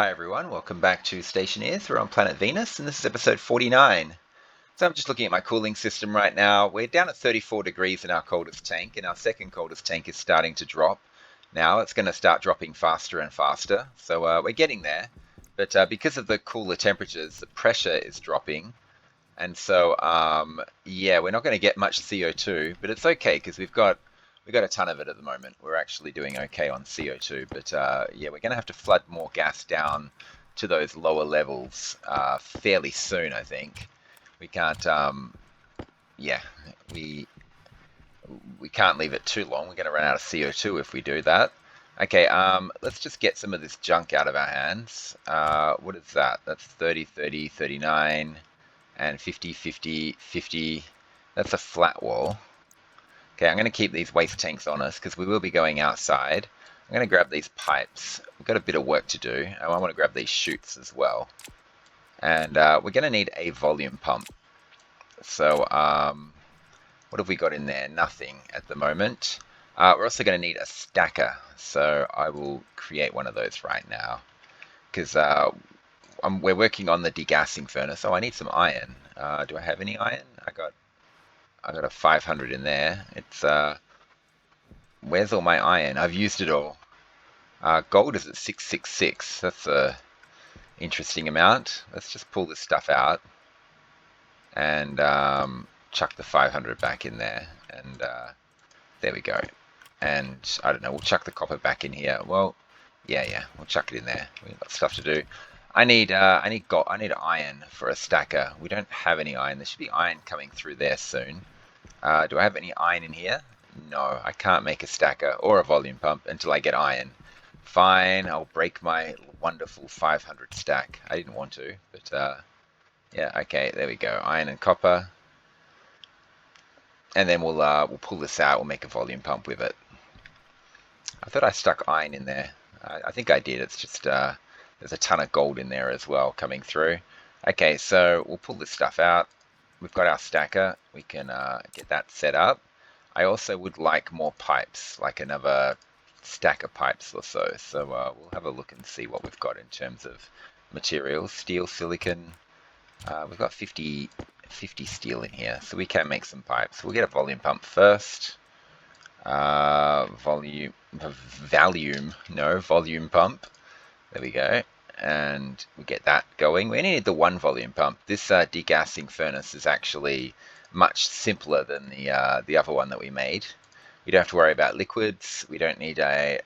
Hi everyone, welcome back to Stationeers. We're on planet Venus and this is episode 49. So I'm just looking at my cooling system right now. We're down at 34 degrees in our coldest tank and our second coldest tank is starting to drop. Now it's going to start dropping faster and faster. So we're getting there. But because of the cooler temperatures, the pressure is dropping. And so, yeah, we're not going to get much CO2, but it's okay because we've got a ton of it at the moment. We're actually doing okay on CO2, but yeah, we're going to have to flood more gas down to those lower levels fairly soon, I think. We can't, yeah, we we can't leave it too long. We're going to run out of CO2 if we do that. Okay, let's just get some of this junk out of our hands. What is that? That's 30, 30, 39, and 50, 50, 50. That's a flat wall. Okay, I'm going to keep these waste tanks on us because we will be going outside. I'm going to grab these pipes. We've got a bit of work to do. I want to grab these chutes as well. And we're going to need a volume pump. So what have we got in there? Nothing at the moment. We're also going to need a stacker. So I will create one of those right now. Because we're working on the degassing furnace. Oh, I need some iron. Do I have any iron? I got a 500 in there. It's where's all my iron? I've used it all. Gold is at 666. That's a interesting amount. Let's just pull this stuff out and chuck the 500 back in there. And there we go. And I don't know, we'll chuck the copper back in here. Well, yeah, we'll chuck it in there. We've got stuff to do. I need gold. I need iron for a stacker. We don't have any iron. There should be iron coming through there soon. Do I have any iron in here? No, I can't make a stacker or a volume pump until I get iron. Fine, I'll break my wonderful 500 stack. I didn't want to, but yeah, okay, there we go. Iron and copper. And then we'll pull this out. We'll make a volume pump with it. I thought I stuck iron in there. I think I did. It's just there's a ton of gold in there as well coming through. Okay, so we'll pull this stuff out. We've got our stacker. We can get that set up. I also would like more pipes, like another stack of pipes or so. So we'll have a look and see what we've got in terms of materials. Steel, silicon. We've got 50 steel in here, so we can make some pipes. We'll get a volume pump first. Volume pump. There we go. And we get that going. We only need the one volume pump. This degassing furnace is actually much simpler than the other one that we made. We don't have to worry about liquids. We don't need a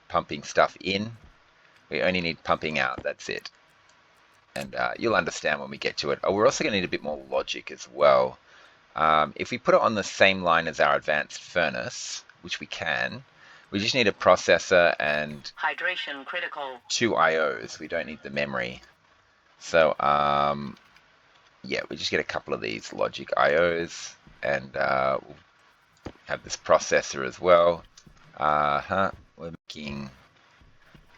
pumping stuff in. We only need pumping out. That's it. And you'll understand when we get to it. Oh, we're also going to need a bit more logic as well. If we put it on the same line as our advanced furnace, which we can, we just need a processor and hydration critical. 2 IOs. We don't need the memory. So yeah, we just get a couple of these logic IOs, and we'll have this processor as well. We're making,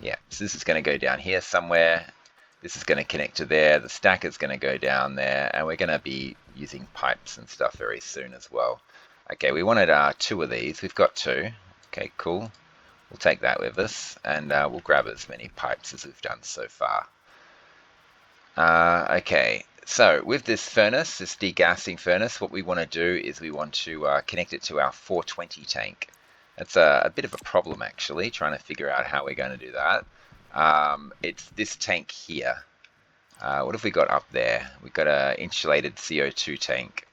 yeah, so this is going to go down here somewhere. This is going to connect to there. The stack is going to go down there, and we're going to be using pipes and stuff very soon as well. Okay, we wanted 2 of these. We've got 2. Okay, cool. We'll take that with us, and we'll grab as many pipes as we've done so far. Okay, so with this furnace, this degassing furnace, what we want to do is we want to connect it to our 420 tank. That's a bit of a problem, actually, trying to figure out how we're going to do that. It's this tank here. What have we got up there? We've got an insulated CO2 tank,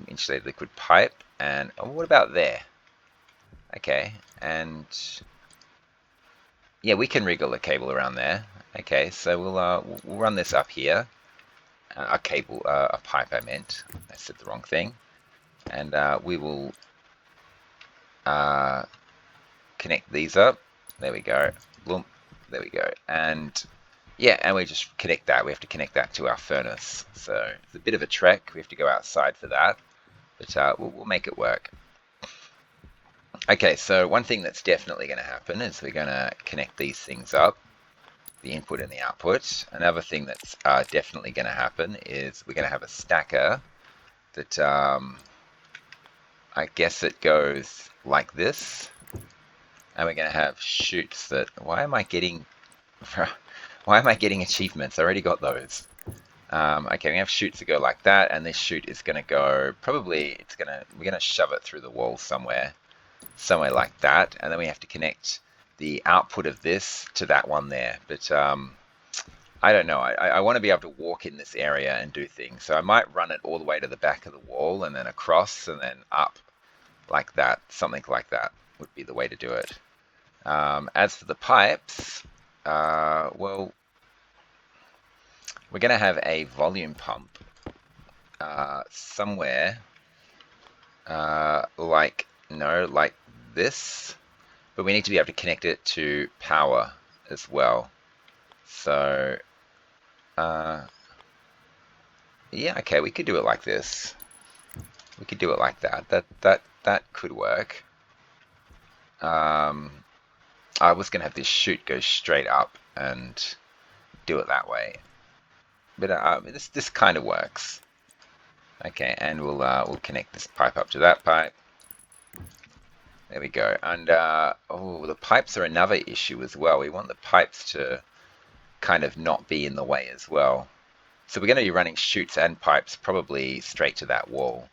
insulated liquid pipe, and oh, what about there? Okay, and yeah, we can wriggle a cable around there. Okay, so we'll run this up here. A cable, a pipe, I meant. I said the wrong thing. And we will connect these up. There we go. Bloom. There we go. And yeah, and we just connect that. We have to connect that to our furnace. So it's a bit of a trek. We have to go outside for that, but we'll make it work. Okay, so one thing that's definitely going to happen is we're going to connect these things up, the input and the output. Another thing that's definitely going to happen is we're going to have a stacker that I guess it goes like this. And we're going to have chutes that, why am I getting Why am I getting achievements? I already got those. Okay, we have chutes that go like that, and this chute is going to go, probably, we're going to shove it through the wall somewhere like that, and then we have to connect the output of this to that one there. But I don't know. I want to be able to walk in this area and do things. So I might run it all the way to the back of the wall and then across and then up like that. Something like that would be the way to do it. As for the pipes, well, we're going to have a volume pump somewhere like this, but we need to be able to connect it to power as well. So yeah, okay, we could do it like this. We could do it like that. That could work. I was gonna have this chute go straight up and do it that way, but this kind of works. Okay, and we'll connect this pipe up to that pipe. There we go. And oh, the pipes are another issue as well. We want the pipes to kind of not be in the way as well. So we're going to be running chutes and pipes probably straight to that wall.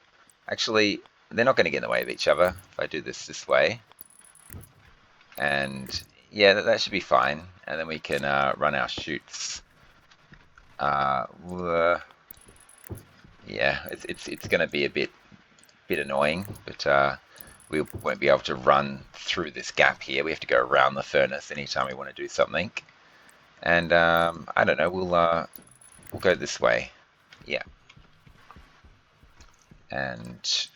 Actually, they're not going to get in the way of each other if I do this way. And yeah, that should be fine. And then we can run our chutes. Yeah, it's going to be a bit annoying, but we won't be able to run through this gap here. We have to go around the furnace anytime we want to do something. And I don't know, we'll go this way. Yeah. And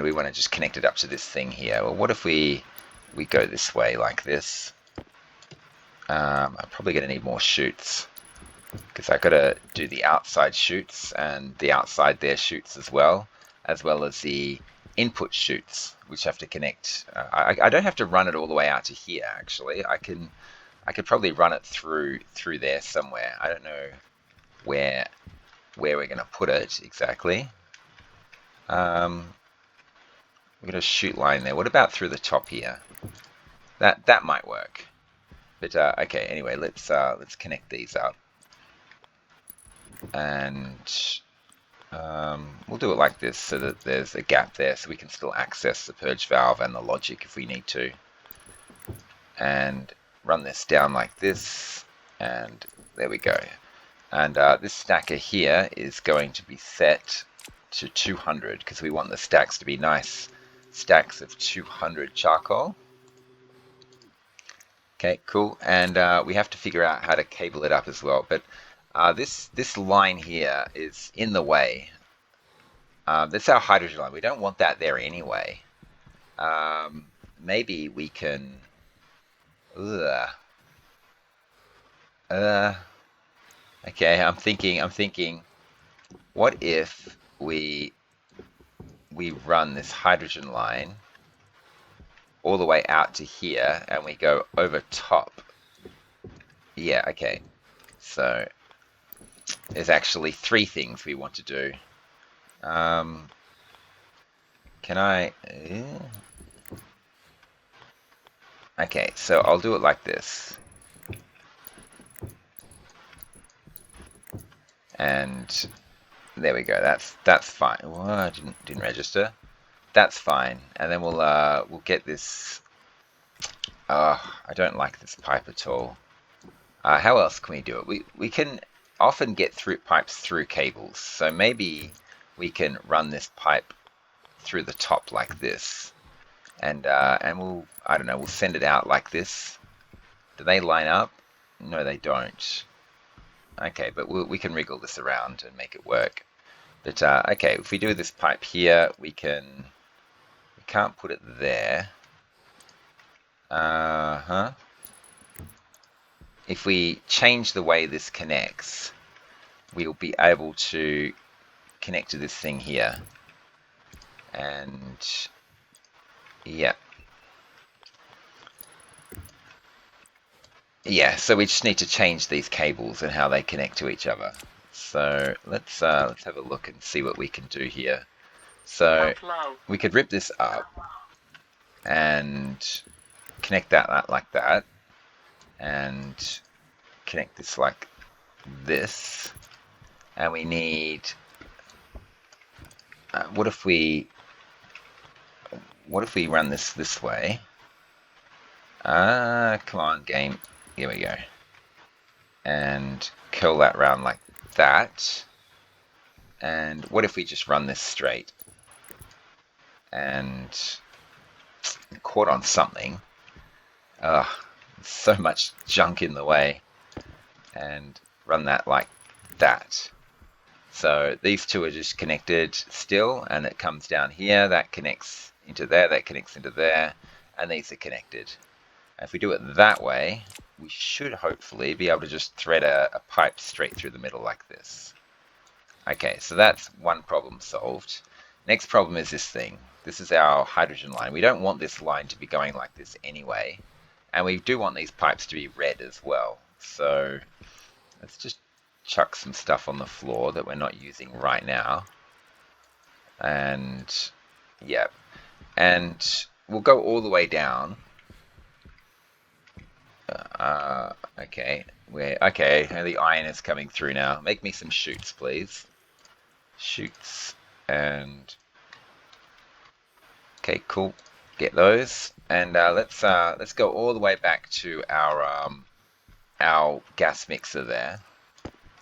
we want to just connect it up to this thing here. Well, what if we go this way like this? I'm probably going to need more chutes because I've got to do the outside chutes and the outside there chutes as well as the input chutes, which have to connect. I don't have to run it all the way out to here. Actually, I could probably run it through there somewhere. I don't know where we're going to put it exactly. We've got a chute line there. What about through the top here? That might work. But okay. Anyway, let's connect these up, and we'll do it like this so that there's a gap there, so we can still access the purge valve and the logic if we need to. And run this down like this, and there we go. And this stacker here is going to be set to 200 because we want the stacks to be nice stacks of 200 charcoal. Okay, cool. And we have to figure out how to cable it up as well. But this line here is in the way. That's our hydrogen line. We don't want that there anyway. Maybe we can. Okay, I'm thinking. What if we run this hydrogen line all the way out to here, and we go over top? Yeah, okay. So there's actually 3 things we want to do. Can I? Okay, so I'll do it like this. And there we go. That's fine. Well, I didn't register. That's fine. And then we'll get this. I don't like this pipe at all. How else can we do it? We can often get through pipes through cables. So maybe we can run this pipe through the top like this, and we'll, I don't know, we'll send it out like this. Do they line up? No, they don't. Okay, but we can wriggle this around and make it work. But okay, if we do this pipe here, we can't put it there. If we change the way this connects, we'll be able to connect to this thing here. And yeah. Yeah, so we just need to change these cables and how they connect to each other. So let's have a look and see what we can do here. So we could rip this up and connect that like that, and connect this like this. And we need, what if we run this way? Come on, game. Here we go. And curl that round like that. And what if we just run this straight? And caught on something. Ugh, so much junk in the way. And run that like that. So these two are just connected still, and it comes down here, that connects into there, that connects into there, and these are connected. And if we do it that way, we should hopefully be able to just thread a pipe straight through the middle like this. Okay, so that's one problem solved. Next problem is this thing. This is our hydrogen line. We don't want this line to be going like this anyway, and we do want these pipes to be red as well. So let's just chuck some stuff on the floor that we're not using right now. And yeah, and we'll go all the way down. Okay, the iron is coming through now. Make me some chutes, please. Chutes, and okay, cool. Get those, and let's go all the way back to our gas mixer there.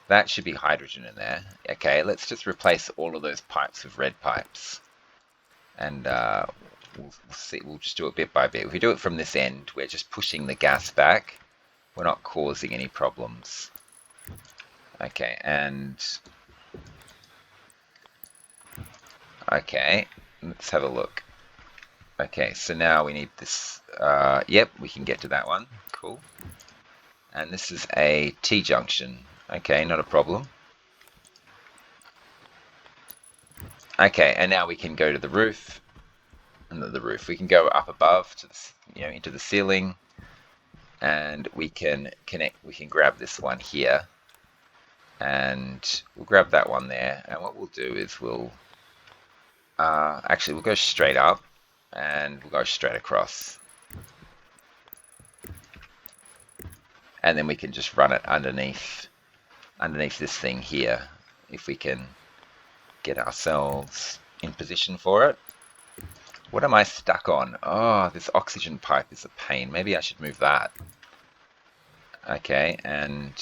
That should be hydrogen in there. Okay, let's just replace all of those pipes with red pipes. And we'll see. We'll just do it bit by bit. If we do it from this end, we're just pushing the gas back. We're not causing any problems. Okay, and okay, let's have a look. Okay, so now we need this. Yep, we can get to that one. Cool. And this is a T-junction. Okay, not a problem. Okay, and now we can go to the roof. And the roof, we can go up above to the, into the ceiling, and we can connect. We can grab this one here, and we'll grab that one there. And what we'll do is we'll go straight up, and we'll go straight across, and then we can just run it underneath this thing here, if we can get ourselves in position for it. What am I stuck on? Oh, this oxygen pipe is a pain. Maybe I should move that. Okay, and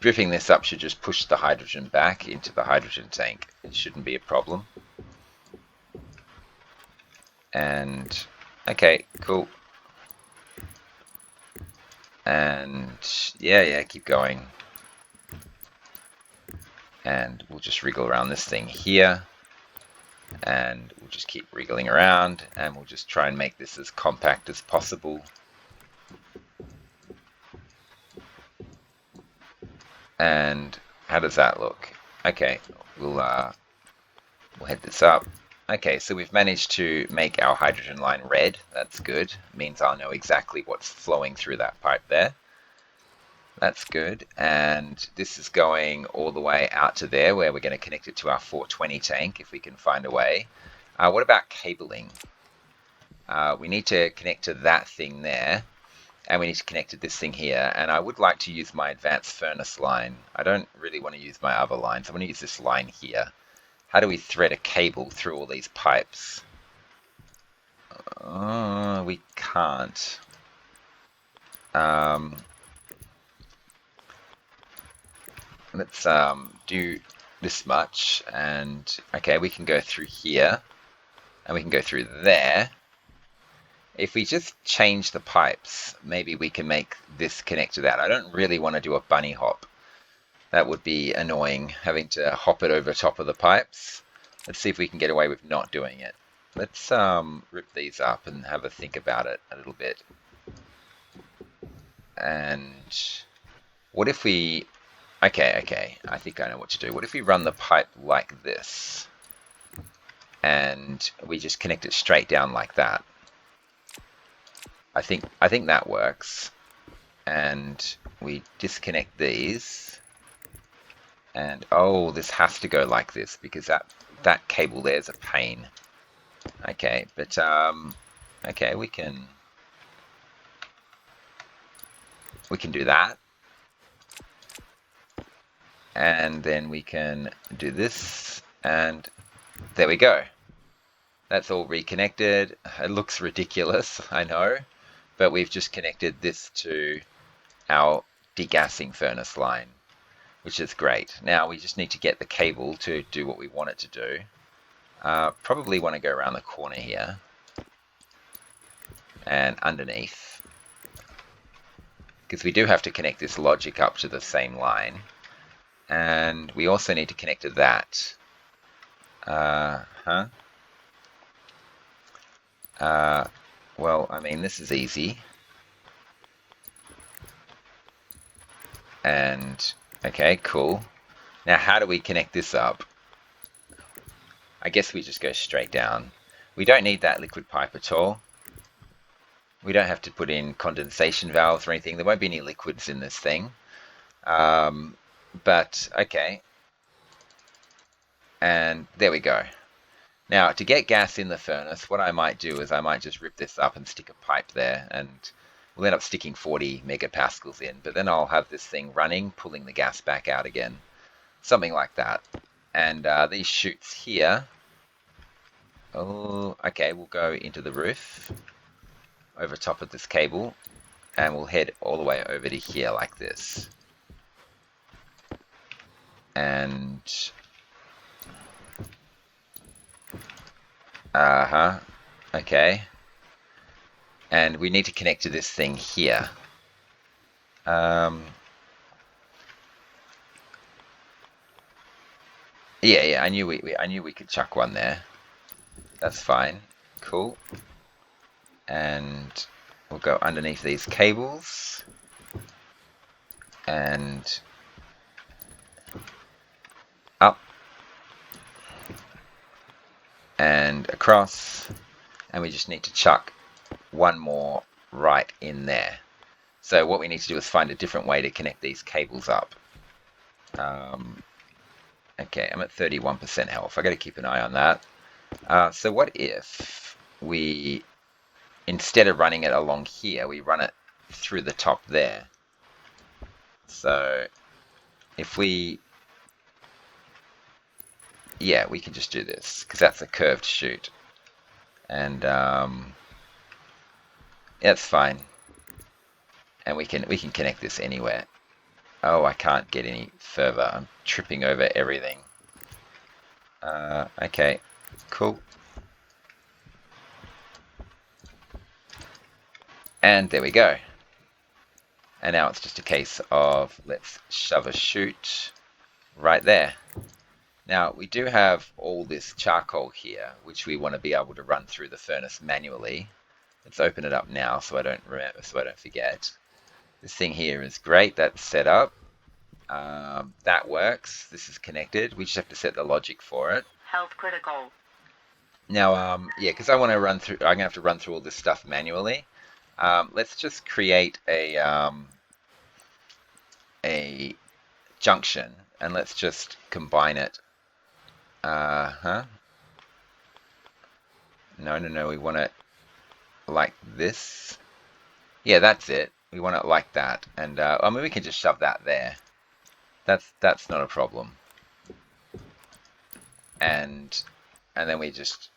dripping this up should just push the hydrogen back into the hydrogen tank. It shouldn't be a problem. And okay, cool. And yeah, keep going. And we'll just wriggle around this thing here. And we'll just keep wriggling around, and we'll just try and make this as compact as possible. And how does that look? Okay, we'll head this up. Okay, so we've managed to make our hydrogen line red. That's good. It means I'll know exactly what's flowing through that pipe there. That's good. And this is going all the way out to there, where we're going to connect it to our 420 tank if we can find a way. What about cabling? We need to connect to that thing there, and we need to connect to this thing here. And I would like to use my advanced furnace line. I don't really want to use my other lines. I want to use this line here. How do we thread a cable through all these pipes? We can't. Let's do this much, and okay, we can go through here, and we can go through there. If we just change the pipes, maybe we can make this connect to that. I don't really want to do a bunny hop. That would be annoying, having to hop it over top of the pipes. Let's see if we can get away with not doing it. Let's rip these up and have a think about it a little bit. And what if we... Okay, I think I know what to do. What if we run the pipe like this, and we just connect it straight down like that? I think that works. And we disconnect these, and oh, this has to go like this because that cable there is a pain. Okay, but Okay, we can do that. And then we can do this, and there we go. That's all reconnected. It looks ridiculous, I know, but we've just connected this to our degassing furnace line, which is great. Now we just need to get the cable to do what we want it to do. Probably want to go around the corner here and underneath, because we do have to connect this logic up to the same line, and we also need to connect to that. Well, I mean, this is easy. And, okay, cool. Now, how do we connect this up? I guess we just go straight down. We don't need that liquid pipe at all. We don't have to put in condensation valves or anything. There won't be any liquids in this thing. But, okay. And there we go. Now, to get gas in the furnace, what I might do is I might just rip this up and stick a pipe there, and we'll end up sticking 40 megapascals in, but then I'll have this thing running, pulling the gas back out again. Something like that. And these chutes here, oh, okay, we'll go into the roof, over top of this cable, and we'll head all the way over to here like this. And okay. And we need to connect to this thing here. Yeah, I knew we could chuck one there. That's fine. Cool. And we'll go underneath these cables and up and across, and we just need to chuck one more right in there. So what we need to do is find a different way to connect these cables up. Okay, I'm at 31% health. I got to keep an eye on that. So what if we, instead of running it along here, we run it through the top there? So if we, yeah, we can just do this because that's a curved chute, and that's fine. And we can connect this anywhere. Oh, I can't get any further. I'm tripping over everything. Okay, cool. And there we go. And now it's just a case of let's shove a chute right there. Now we do have all this charcoal here, which we want to be able to run through the furnace manually. Let's open it up now so I don't forget. This thing here is great. That's set up. That works. This is connected. We just have to set the logic for it. Health critical. Now, yeah, because I want to run through. I'm gonna have to run through all this stuff manually. Let's just create a junction, and let's just combine it. No, we want it like this. Yeah, that's it. We want it like that, and I mean we can just shove that there. That's not a problem. And then we just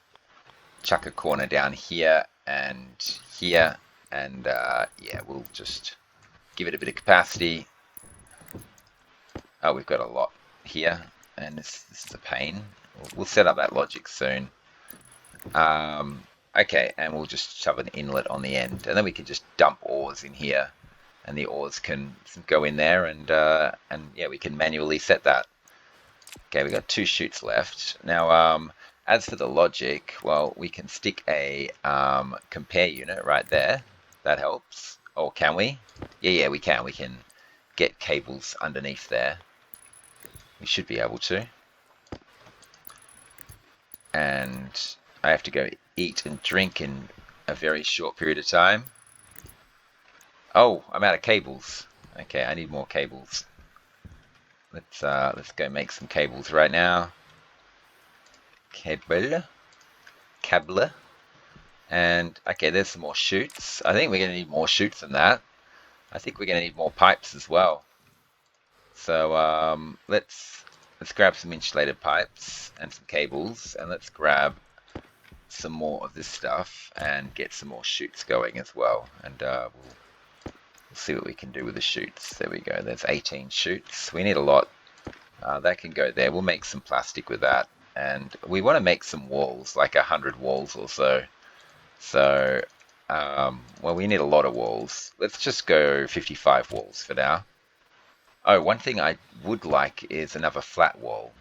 chuck a corner down here and here, and yeah, we'll just give it a bit of capacity. Oh, we've got a lot here, and this is a pain. We'll set up that logic soon. Okay, and we'll just shove an inlet on the end, and then we can just dump ores in here, and the ores can go in there, and yeah, we can manually set that. Okay, we got 2 chutes left. Now, as for the logic, well, we can stick a compare unit right there. That helps. Or can we? Yeah, we can. We can get cables underneath there. We should be able to. And I have to go eat and drink in a very short period of time. Oh, I'm out of cables. Okay, I need more cables. Let's go make some cables right now. Cable. And okay, there's some more chutes. I think we're going to need more chutes than that. I think we're going to need more pipes as well. So let's grab some insulated pipes and some cables, and let's grab some more of this stuff and get some more chutes going as well. And we'll see what we can do with the chutes. There we go. There's 18 chutes. We need a lot. That can go there. We'll make some plastic with that. And we want to make some walls, like 100 walls or so. So, well, we need a lot of walls. Let's just go 55 walls for now. Oh, one thing I would like is another flat wall.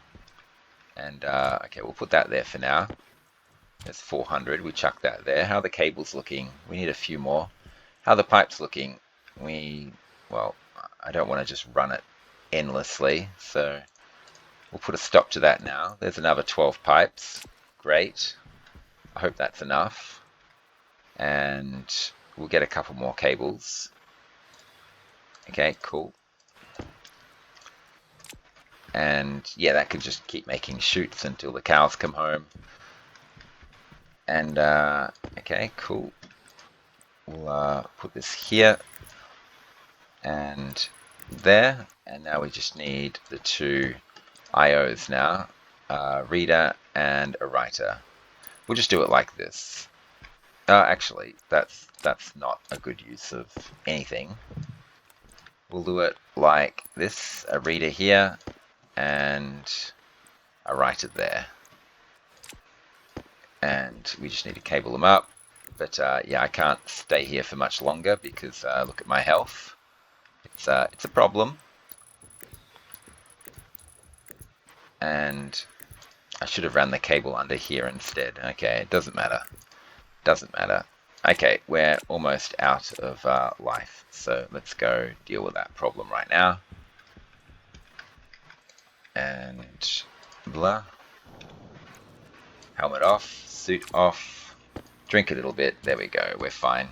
And, okay, we'll put that there for now. There's 400. We chuck that there. How are the cables looking? We need a few more. How are the pipes looking? Well, I don't want to just run it endlessly, so we'll put a stop to that now. There's another 12 pipes. Great. I hope that's enough. And we'll get a couple more cables. Okay, cool. And yeah, that can just keep making chutes until the cows come home. And okay, cool. We'll put this here and there. And now we just need the two IOs now, reader and a writer. We'll just do it like this. Actually, that's not a good use of anything. We'll do it like this, a reader here and a writer there. And we just need to cable them up. But yeah, I can't stay here for much longer because look at my health. It's a problem. And I should have ran the cable under here instead. Okay, it doesn't matter. Doesn't matter. Okay, we're almost out of life. So let's go deal with that problem right now. And blah. Helmet off, suit off, drink a little bit. There we go, we're fine.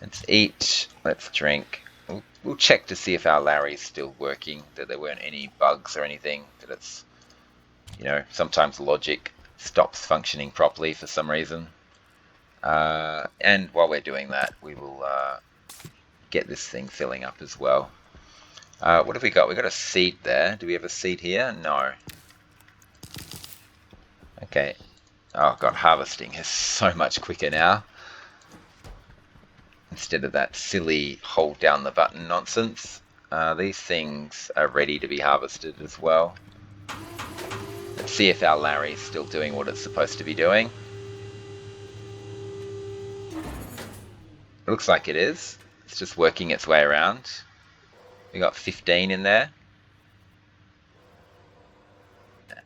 Let's eat, let's drink. We'll check to see if our Larry's still working, that there weren't any bugs or anything, that it's, you know, sometimes logic stops functioning properly for some reason. And while we're doing that, we will get this thing filling up as well. What have we got? We've got a seed there. Do we have a seed here? No. Okay. Oh god, harvesting is so much quicker now. Instead of that silly hold down the button nonsense. These things are ready to be harvested as well. Let's see if our Larry's still doing what it's supposed to be doing. It looks like it is. It's just working its way around. We got 15 in there.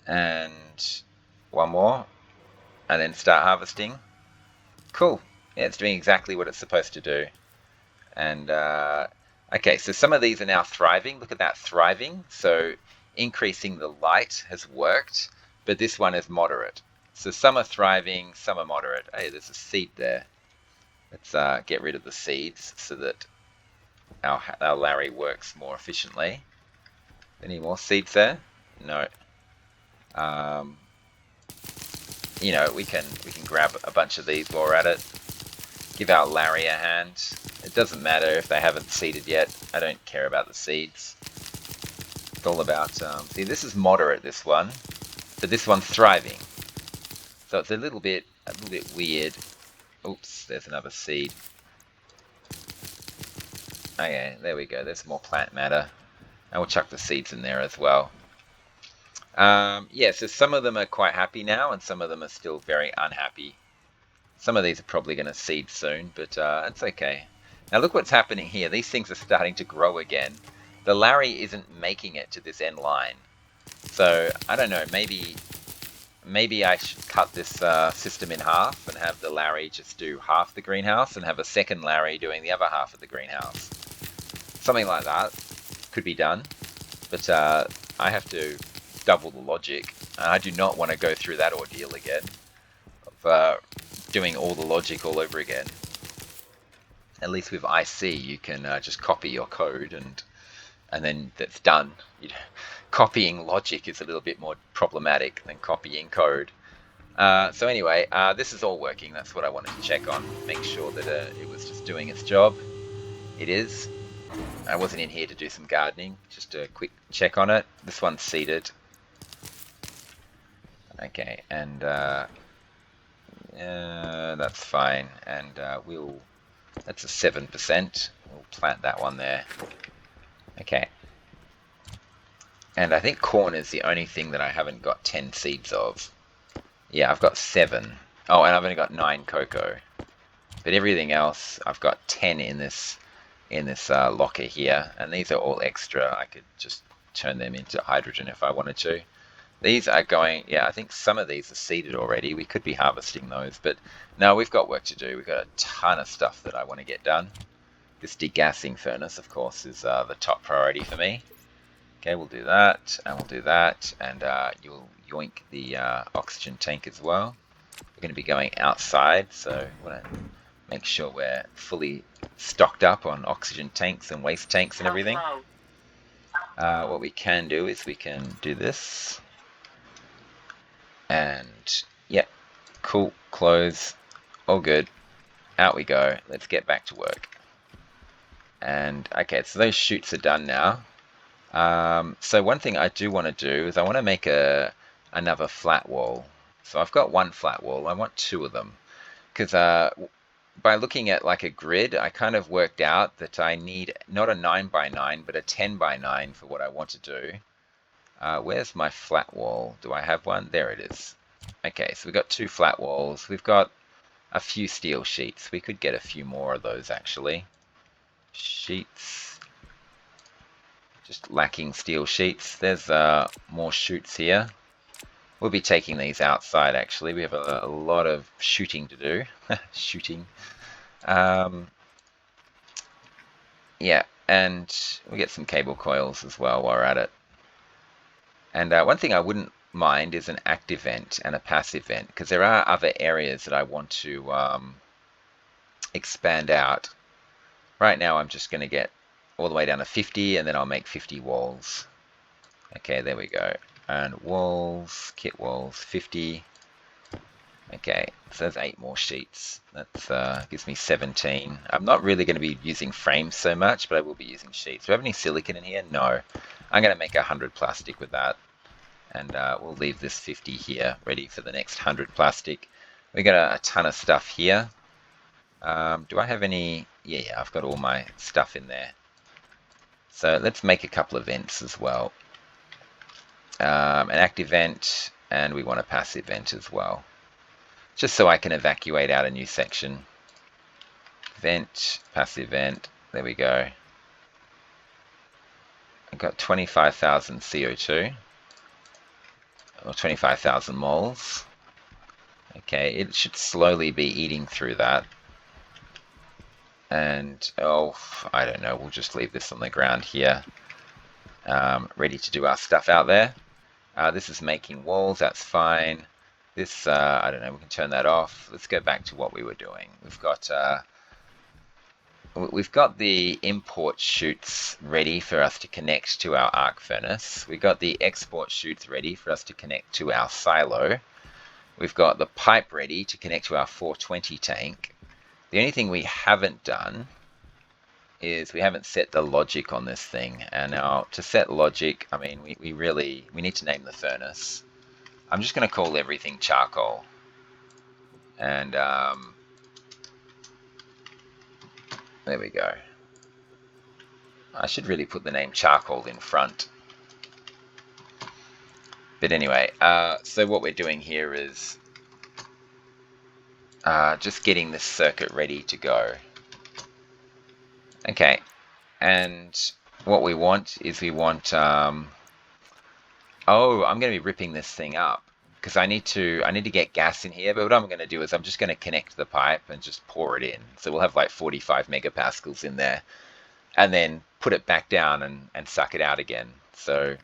And one more. And then start harvesting. Cool. Yeah, it's doing exactly what it's supposed to do. And okay, so some of these are now thriving. Look at that, thriving. So increasing the light has worked, but this one is moderate. So some are thriving, some are moderate. Hey, there's a seed there. Let's get rid of the seeds so that our Larry works more efficiently. Any more seeds there? No. You know, we can grab a bunch of these while we're at it. Give our Larry a hand. It doesn't matter if they haven't seeded yet. I don't care about the seeds. It's all about, see, this is moderate, this one, but this one's thriving. So it's a little bit weird. Oops, there's another seed. Okay, there we go. There's more plant matter. And we'll chuck the seeds in there as well. Yeah, so some of them are quite happy now, and some of them are still very unhappy. Some of these are probably going to seed soon, but it's okay. Now look what's happening here. These things are starting to grow again. The Larry isn't making it to this end line. So, I don't know, maybe I should cut this system in half and have the Larry just do half the greenhouse and have a second Larry doing the other half of the greenhouse. Something like that could be done, but I have to double the logic. I do not want to go through that ordeal again of doing all the logic all over again. At least with IC you can just copy your code and then that's done. Copying logic is a little bit more problematic than copying code. So anyway, this is all working. That's what I wanted to check on. Make sure that it was just doing its job. It is. I wasn't in here to do some gardening. Just a quick check on it. This one's seeded. Okay, and that's fine. And that's a 7%. We'll plant that one there. Okay. And I think corn is the only thing that I haven't got 10 seeds of. Yeah, I've got 7. Oh, and I've only got 9 cocoa. But everything else, I've got 10 in this locker here, and these are all extra. I could just turn them into hydrogen if I wanted to. These are going, yeah, I think some of these are seeded already. We could be harvesting those, but no, we've got work to do. We've got a ton of stuff that I want to get done. This degassing furnace, of course, is the top priority for me. Okay, we'll do that, and we'll do that, and you'll yoink the oxygen tank as well. We're going to be going outside, so we want to make sure we're fully stocked up on oxygen tanks and waste tanks and everything. What we can do is we can do this. And, yep, cool, close, all good. Out we go. Let's get back to work. And, okay, so those chutes are done now. So one thing I do want to do is I want to make another flat wall. So I've got one flat wall. I want 2 of them. Because by looking at like a grid, I kind of worked out that I need not a 9x9, but a 10x9 for what I want to do. Where's my flat wall? Do I have one? There it is. Okay, so we've got 2 flat walls. We've got a few steel sheets. We could get a few more of those actually. Sheets. Just lacking steel sheets. There's more chutes here. We'll be taking these outside actually. We have a lot of shooting to do. Shooting. Yeah, and we'll get some cable coils as well while we're at it. And one thing I wouldn't mind is an active vent and a passive vent, because there are other areas that I want to expand out. Right now I'm just going to get all the way down to 50, and then I'll make 50 walls. Okay, there we go. And walls, kit walls, 50. Okay, so there's 8 more sheets. That gives me 17. I'm not really going to be using frames so much, but I will be using sheets. Do I have any silicon in here? No. I'm going to make 100 plastic with that. And we'll leave this 50 here, ready for the next 100 plastic. We got a ton of stuff here. Do I have any? Yeah, I've got all my stuff in there. So let's make a couple of vents as well. An active vent, and we want a passive vent as well. Just so I can evacuate out a new section. Vent, passive vent, there we go. I've got 25,000 CO2. Or 25,000 moles. Okay, it should slowly be eating through that. And, oh, I don't know, we'll just leave this on the ground here. Ready to do our stuff out there. This is making walls, that's fine. This, I don't know, we can turn that off. Let's go back to what we were doing. We've got the import chutes ready for us to connect to our arc furnace. We've got the export chutes ready for us to connect to our silo. We've got the pipe ready to connect to our 420 tank. The only thing we haven't done is we haven't set the logic on this thing. And now to set logic, I mean, we need to name the furnace. I'm just going to call everything charcoal. And there we go. I should really put the name charcoal in front. But anyway, so what we're doing here is just getting this circuit ready to go. Okay, and what we want is oh, I'm going to be ripping this thing up because I need to get gas in here. But what I'm going to do is I'm just going to connect the pipe and just pour it in. So we'll have like 45 megapascals in there, and then put it back down and suck it out again. So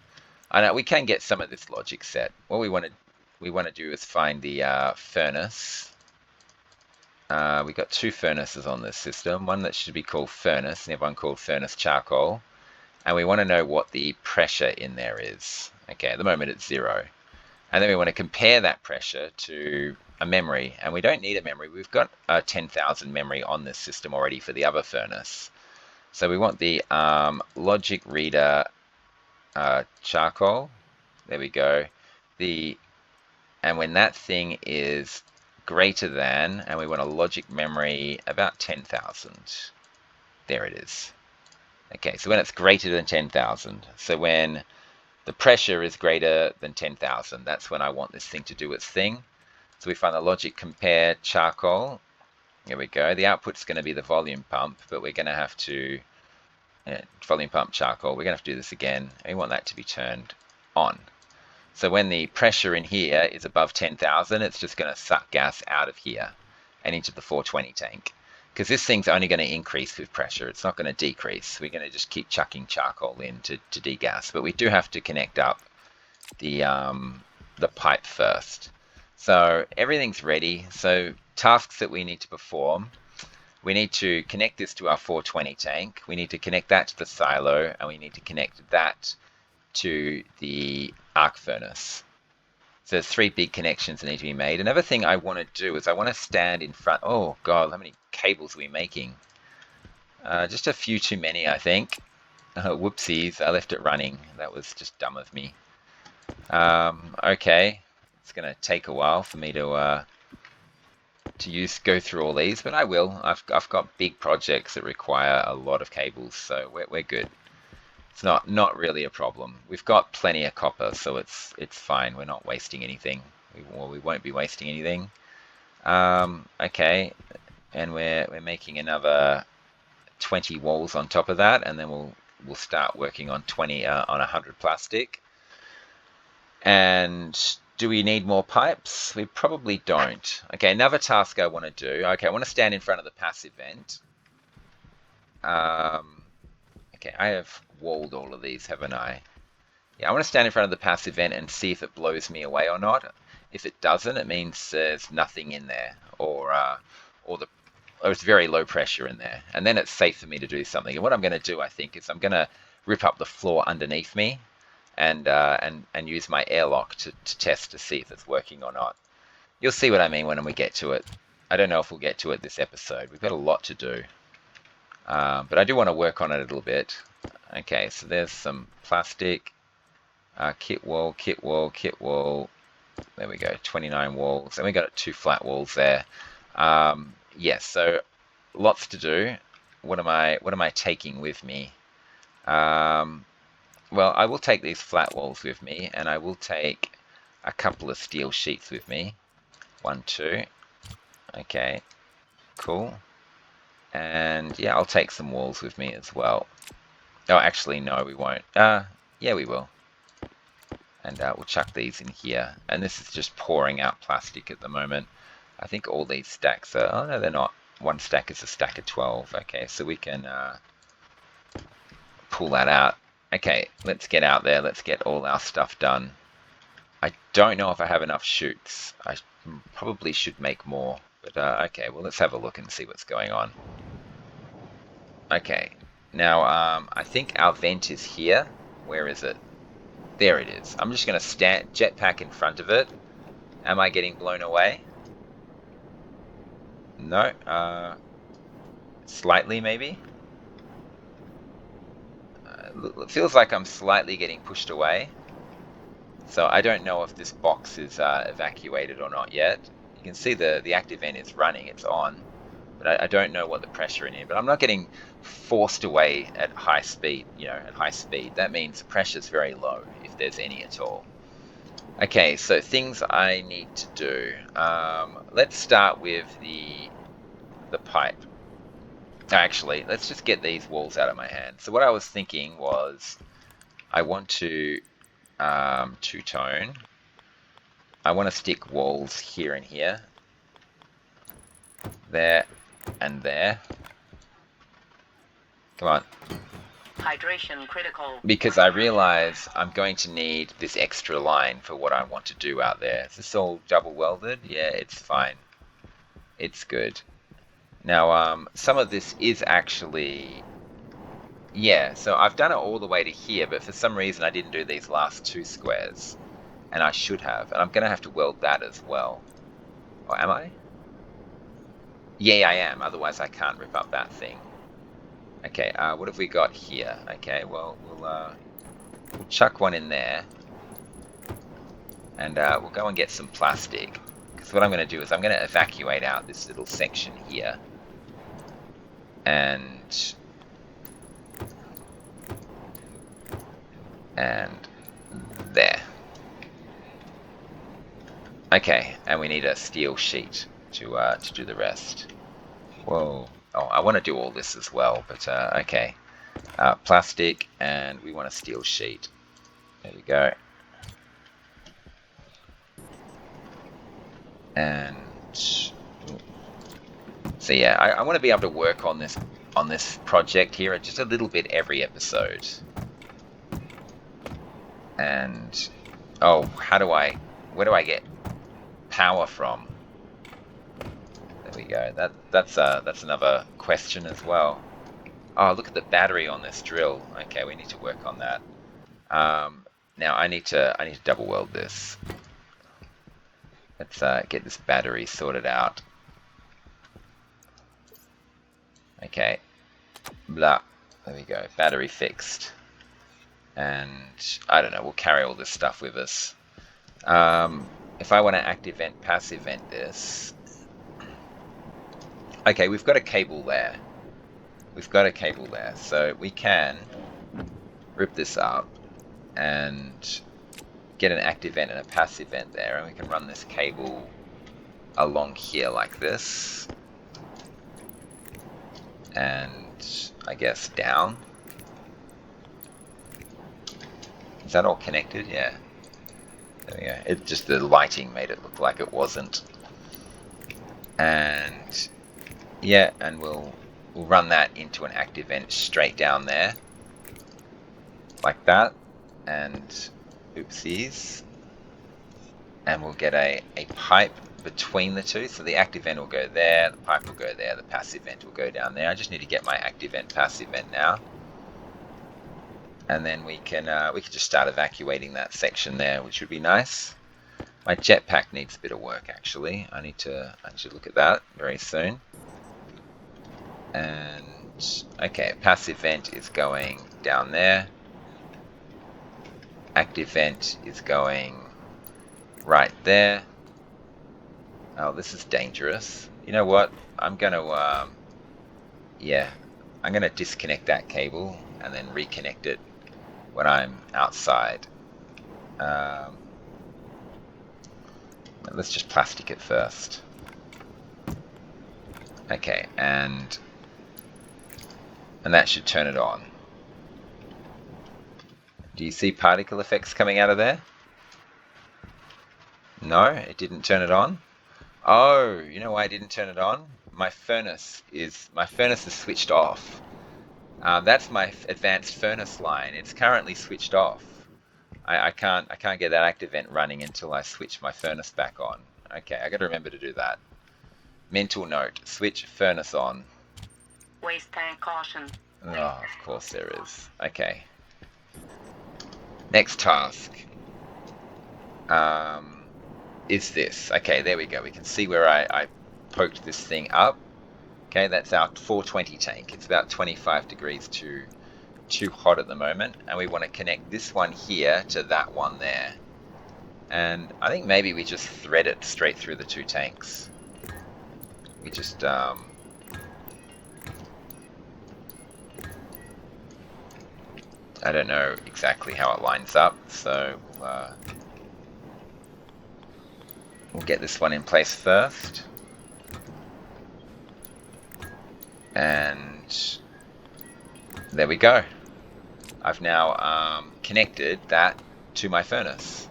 I know we can get some of this logic set. What we want to do is find the furnace. We've got 2 furnaces on this system, one that should be called furnace and the other one called furnace charcoal, and we want to know what the pressure in there is. Okay, at the moment it's 0, And then we want to compare that pressure to a memory. And we don't need a memory. We've got a 10,000 memory on this system already for the other furnace. So we want the logic reader charcoal. There we go. And when that thing is greater than, and we want a logic memory about 10,000. There it is. Okay, so when it's greater than 10,000. So when the pressure is greater than 10,000, that's when I want this thing to do its thing. So we find the logic compare charcoal. Here we go. The output's going to be the volume pump, but we're going to have to, volume pump charcoal, we're going to have to do this again. And we want that to be turned on. So when the pressure in here is above 10,000, it's just going to suck gas out of here and into the 420 tank. Because this thing's only going to increase with pressure. It's not going to decrease. We're going to just keep chucking charcoal in to degas. But we do have to connect up the pipe first. So everything's ready. So tasks that we need to perform. We need to connect this to our 420 tank. We need to connect that to the silo. And we need to connect that to the arc furnace. So there's 3 big connections that need to be made. Another thing I want to do is I want to stand in front. Oh god, how many cables are we making? Just a few too many, I think. Whoopsies, I left it running. That was just dumb of me. Okay, it's going to take a while for me to go through all these, but I will. I've got big projects that require a lot of cables, so we're good. It's not really a problem. We've got plenty of copper, so it's fine. We're not wasting anything. We won't be wasting anything. Okay, and we're making another 20 walls on top of that, and then we'll start working on 100 plastic. And do we need more pipes? We probably don't. Okay, another task I want to do. Okay, I want to stand in front of the passive vent. Okay, I have walled all of these, haven't I? Yeah, I want to stand in front of the passive vent and see if it blows me away or not. If it doesn't, it means there's nothing in there, or it's very low pressure in there, and then it's safe for me to do something. And what I'm going to do, I think, is I'm going to rip up the floor underneath me, and use my airlock to test to see if it's working or not. You'll see what I mean when we get to it. I don't know if we'll get to it this episode. We've got a lot to do. But I do want to work on it a little bit. Okay, so there's some plastic, kit wall, kit wall, kit wall. There we go, 29 walls, and we got 2 flat walls there. Yes, so lots to do. What am I taking with me? Well, I will take these flat walls with me, and I will take a couple of steel sheets with me. 1, 2. Okay, cool. And yeah, I'll take some walls with me as well. Oh, actually, no, we won't. Yeah, we will. And we'll chuck these in here. And this is just pouring out plastic at the moment. I think all these stacks are... Oh, no, they're not. One stack is a stack of 12. Okay, so we can pull that out. Okay, let's get out there. Let's get all our stuff done. I don't know if I have enough chutes. I probably should make more. But okay, well, let's have a look and see what's going on. Okay, now I think our vent is here. Where is it? There it is. I'm just going to jetpack in front of it. Am I getting blown away? No. Slightly, maybe? It feels like I'm slightly getting pushed away. So I don't know if this box is evacuated or not yet. You can see the active vent is running. It's on. But I don't know what the pressure in here. But I'm not getting forced away at high speed. You know, at high speed. That means the pressure's very low, if there's any at all. Okay, so things I need to do. Let's start with the pipe. Actually, let's just get these walls out of my hand. So what I was thinking was, I want to two-tone. I want to stick walls here and here. There and there. Come on. Hydration critical. Because I realize I'm going to need this extra line for what I want to do out there. Is this all double welded? Yeah, it's fine. It's good. Now, some of this is actually... Yeah, so I've done it all the way to here, but for some reason I didn't do these last 2 squares. And I should have. And I'm going to have to weld that as well. Or am I? Yeah, I am. Otherwise, I can't rip up that thing. Okay, what have we got here? Okay, well, we'll chuck one in there. And we'll go and get some plastic. Because what I'm going to do is I'm going to evacuate out this little section here. And there. Okay, and we need a steel sheet to do the rest. Whoa. Oh, I want to do all this as well, but okay. Plastic, and we want a steel sheet. There we go. And so yeah, I want to be able to work on this project here just a little bit every episode. And oh, where do I get power from? There we go. That's another question as well. Oh, look at the battery on this drill. Okay, we need to work on that. Now I need to double weld this. Let's get this battery sorted out. Okay, blah. There we go. Battery fixed. And I don't know. We'll carry all this stuff with us. If I want to active vent, passive vent this. Okay, we've got a cable there. So we can rip this up and get an active vent and a passive vent there, and we can run this cable along here like this, and I guess down. Is that all connected? Yeah. There we go. It just, the lighting made it look like it wasn't. And yeah, and we'll run that into an active vent straight down there, like that. And oopsies. And we'll get a pipe between the two. So the active vent will go there, the pipe will go there, the passive vent will go down there. I just need to get my active vent, passive vent now. And then we can just start evacuating that section there, which would be nice. My jetpack needs a bit of work actually. I need to look at that very soon. And okay, passive vent is going down there. Active vent is going right there. Oh, this is dangerous. You know what? I'm gonna disconnect that cable and then reconnect it when I'm outside. Let's just plastic it first. Okay, and that should turn it on. Do you see particle effects coming out of there? No, it didn't turn it on. Oh, you know why I didn't turn it on? My furnace is switched off. That's my advanced furnace line. It's currently switched off. I can't get that active vent running until I switch my furnace back on. Okay, I got to remember to do that. Mental note: switch furnace on. Waste tank caution. Oh, of course there is. Okay. Next task. Is this. Okay, there we go. We can see where I poked this thing up. Okay, that's our 420 tank. It's about 25 degrees too hot at the moment. And we want to connect this one here to that one there. And I think maybe we just thread it straight through the two tanks. We just... I don't know exactly how it lines up, so we'll get this one in place first. And there we go. I've now connected that to my furnace.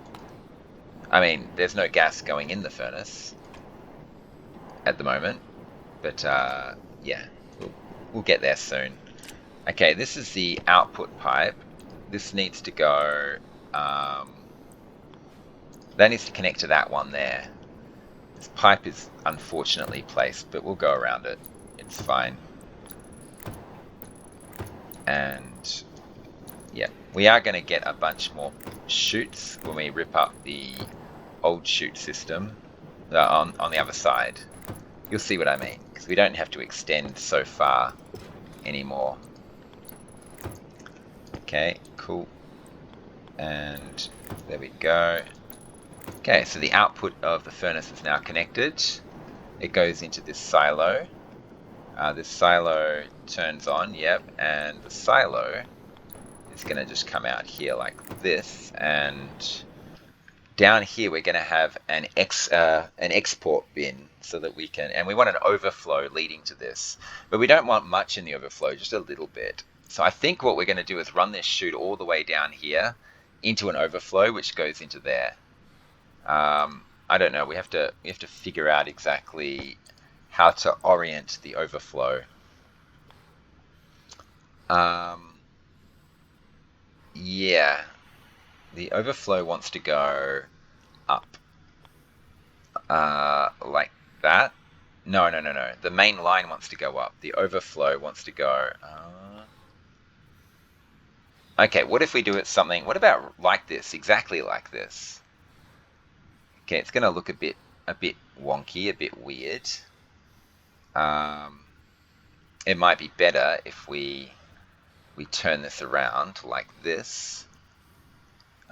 I mean, there's no gas going in the furnace at the moment, but yeah, we'll get there soon. Okay, this is the output pipe. This needs to go, that needs to connect to that one there. This pipe is unfortunately placed, but we'll go around it. It's fine. And Yeah, we are going to get a bunch more chutes when we rip up the old chute system on the other side. You'll see what I mean, because we don't have to extend so far anymore. Okay, cool. And there we go. Okay, so the output of the furnace is now connected. It goes into this silo. This silo turns on, yep, and the silo is going to just come out here like this, and down here we're going to have an export bin so that we can, and we want an overflow leading to this, but we don't want much in the overflow, just a little bit. So I think what we're going to do is run this chute all the way down here into an overflow which goes into there. I don't know. We have to figure out exactly how to orient the overflow. Yeah, the overflow wants to go up, like that. No, no, no, no. The main line wants to go up. The overflow wants to go. Okay, what if we do it something? What about like this? Exactly like this. Okay, it's going to look a bit wonky, a bit weird. It might be better if we turn this around like this.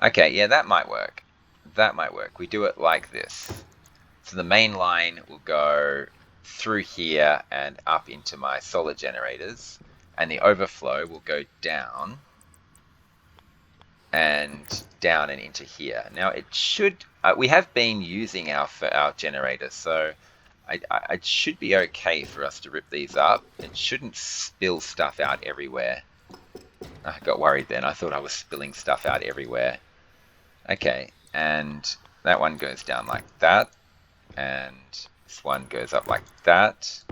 Okay, yeah, that might work. That might work. We do it like this. So the main line will go through here and up into my solar generators, and the overflow will go down and down and into here. Now it should, we have been using our generators, so it should be okay for us to rip these up. It shouldn't spill stuff out everywhere. I got worried then. I thought I was spilling stuff out everywhere. Okay, and that one goes down like that, and this one goes up like that.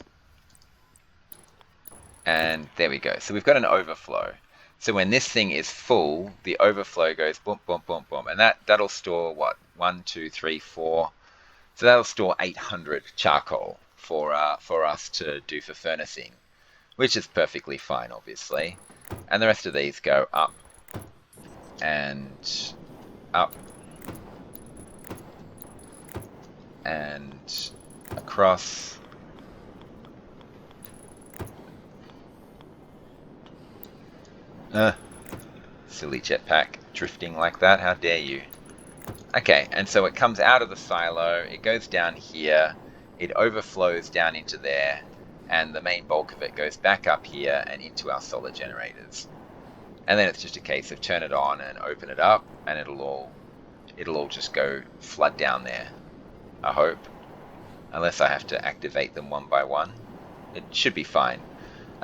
And there we go. So we've got an overflow. So when this thing is full, the overflow goes boom, boom, boom, boom. And that'll store what? 1, 2, 3, 4. So that'll store 800 charcoal for us to do for furnacing, which is perfectly fine, obviously. And the rest of these go up and up and across. Silly jetpack drifting like that, how dare you. Okay, and so it comes out of the silo, it goes down here, it overflows down into there, and the main bulk of it goes back up here and into our solar generators. And then it's just a case of turn it on and open it up, and it'll all just go flood down there, I hope. Unless I have to activate them one by one. It should be fine.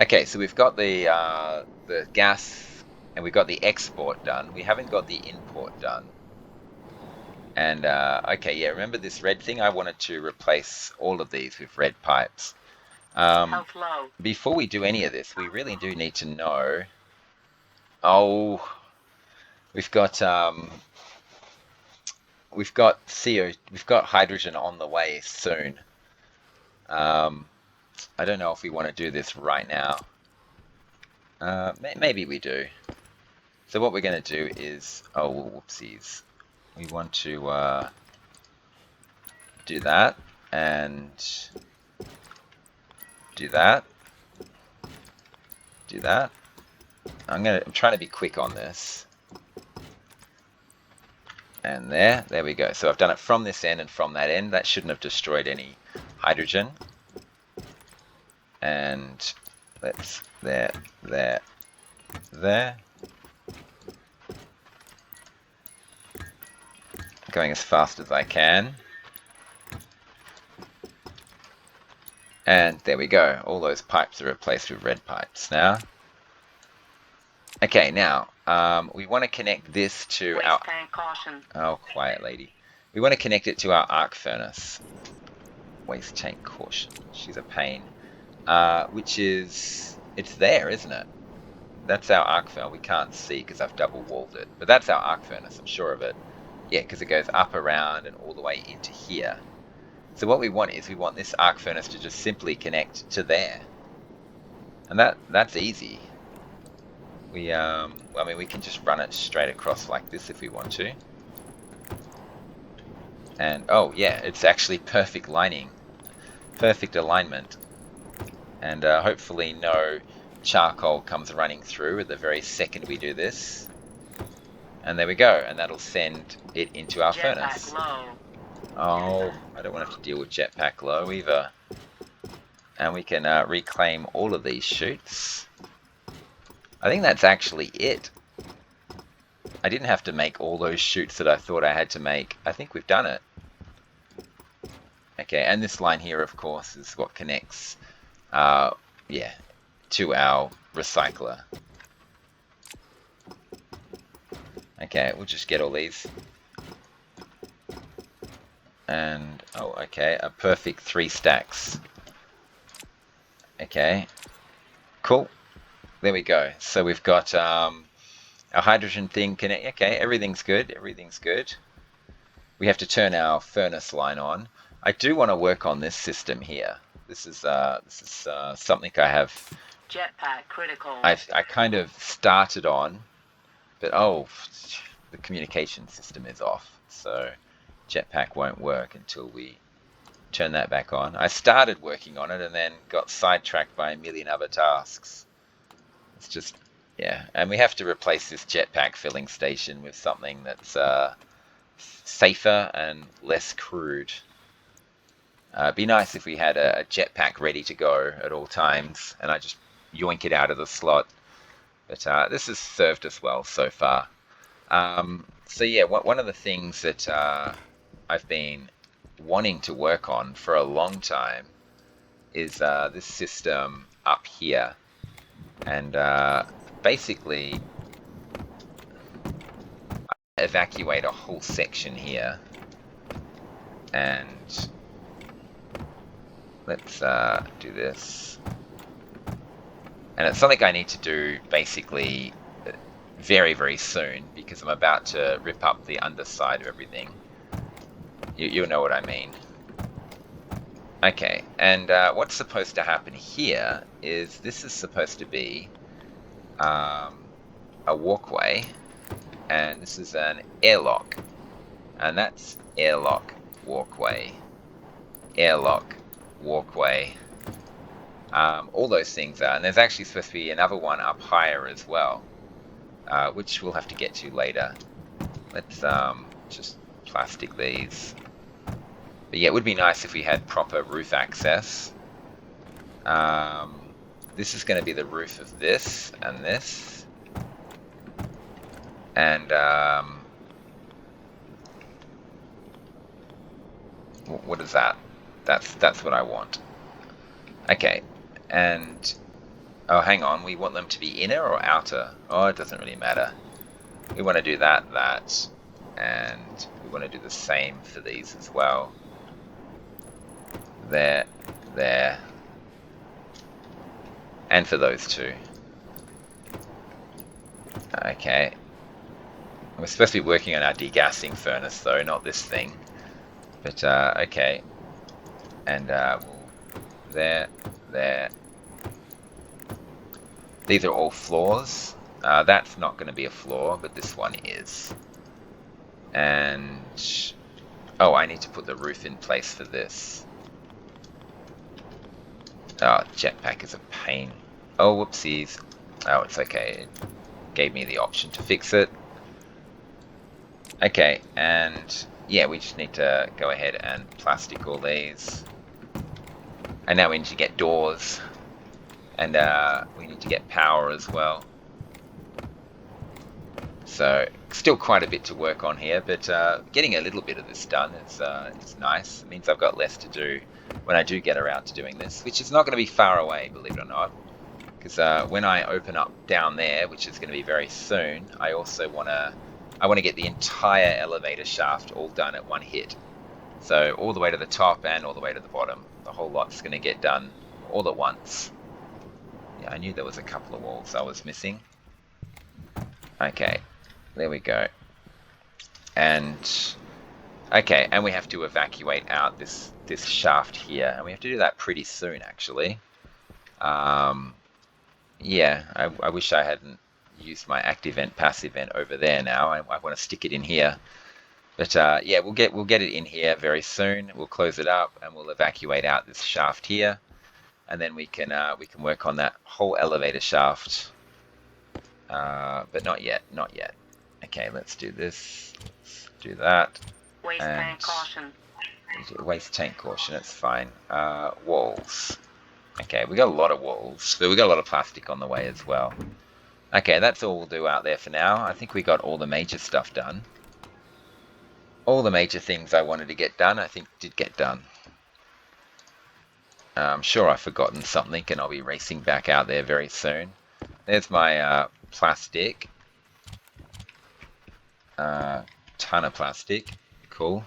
Okay, so we've got the gas, and we've got the export done. We haven't got the import done. And, okay, yeah, remember this red thing? I wanted to replace all of these with red pipes. Health low. Before we do any of this, we really do need to know... Oh, we've got hydrogen on the way soon. I don't know if we want to do this right now. Maybe we do. So what we're going to do is, oh, whoopsies. We want to do that and do that. Do that. I'm trying to be quick on this. And there we go. So I've done it from this end and from that end. That shouldn't have destroyed any hydrogen. And let's there. Going as fast as I can. And there we go. All those pipes are replaced with red pipes now. Okay, now we want to connect this to Waste our... tank caution. Oh, quiet lady. We want to connect it to our arc furnace. Waste tank caution. She's a pain. Which is... It's there, isn't it? That's our arc furnace. We can't see because I've double walled it. But that's our arc furnace, I'm sure of it. Yeah, because it goes up, around, and all the way into here. So what we want is we want this arc furnace to just simply connect to there. And that's easy. I mean, we can just run it straight across like this if we want to. And, oh yeah, it's actually perfect lining, perfect alignment. And hopefully no charcoal comes running through at the very second we do this. And there we go, and that'll send it into our furnace. Low. Oh, I don't want to have to deal with jetpack low either. And we can reclaim all of these chutes. I think that's actually it. I didn't have to make all those chutes that I thought I had to make. I think we've done it. Okay, and this line here, of course, is what connects, yeah, to our recycler. Okay, we'll just get all these. And, oh, okay, a perfect 3 stacks. Okay, cool. There we go. So we've got a hydrogen thing connect. Okay, everything's good. Everything's good. We have to turn our furnace line on. I do want to work on this system here. This is something I have. Jetpack critical. I kind of started on, but oh, the communication system is off. So jetpack won't work until we turn that back on. I started working on it and then got sidetracked by a million other tasks. It's just, yeah. And we have to replace this jetpack filling station with something that's safer and less crude. It'd be nice if we had a jetpack ready to go at all times and I just yoink it out of the slot. But this has served us well so far. So yeah, one of the things that I've been wanting to work on for a long time is this system up here. And basically evacuate a whole section here. And let's do this. And it's something I need to do basically very, very soon because I'm about to rip up the underside of everything. You'll know what I mean. Okay, and what's supposed to happen here is this is supposed to be a walkway, and this is an airlock, and that's airlock, walkway, airlock, walkway. All those things are, and there's actually supposed to be another one up higher as well, which we'll have to get to later. Let's just plastic these. But yeah, it would be nice if we had proper roof access. This is going to be the roof of this and this. And what is that? That's what I want. Okay, and oh, hang on, we want them to be inner or outer? Oh, it doesn't really matter. We want to do that, and we want to do the same for these as well. There, and for those two. Okay. We're supposed to be working on our degassing furnace though, not this thing. But okay. And there. These are all floors. That's not going to be a floor, but this one is. And oh, I need to put the roof in place for this. Oh, jetpack is a pain. Oh, whoopsies. Oh, it's okay. It gave me the option to fix it. Okay, and yeah, we just need to go ahead and plastic all these. And now we need to get doors. And we need to get power as well. So, still quite a bit to work on here, but getting a little bit of this done is nice. It means I've got less to do when I do get around to doing this, which is not going to be far away, believe it or not. Because when I open up down there, which is going to be very soon, I also want to get the entire elevator shaft all done at one hit. So all the way to the top and all the way to the bottom. The whole lot's going to get done all at once. Yeah, I knew there was a couple of walls I was missing. Okay, there we go. And okay, and we have to evacuate out this shaft here, and we have to do that pretty soon, actually. Yeah, I wish I hadn't use my active vent, passive vent over there now. I want to stick it in here. But yeah, we'll get it in here very soon. We'll close it up and we'll evacuate out this shaft here, and then we can work on that whole elevator shaft. But not yet, not yet. Okay, let's do this. Let's do that. Waste tank caution. Waste tank caution. It's fine. Walls. Okay, we got a lot of walls, but we got a lot of plastic on the way as well. Okay, that's all we'll do out there for now. I think we got all the major stuff done. All the major things I wanted to get done, I think did get done. I'm sure I've forgotten something, and I'll be racing back out there very soon. There's my plastic. Ton of plastic. Cool.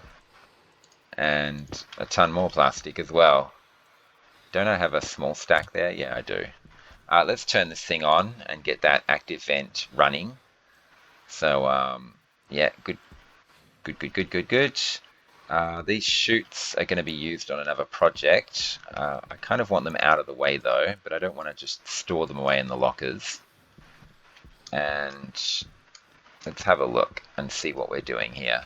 And a ton more plastic as well. Don't I have a small stack there? Yeah, I do. Let's turn this thing on and get that active vent running. So, yeah, good. These chutes are going to be used on another project. I kind of want them out of the way though, but I don't want to just store them away in the lockers. And let's have a look and see what we're doing here.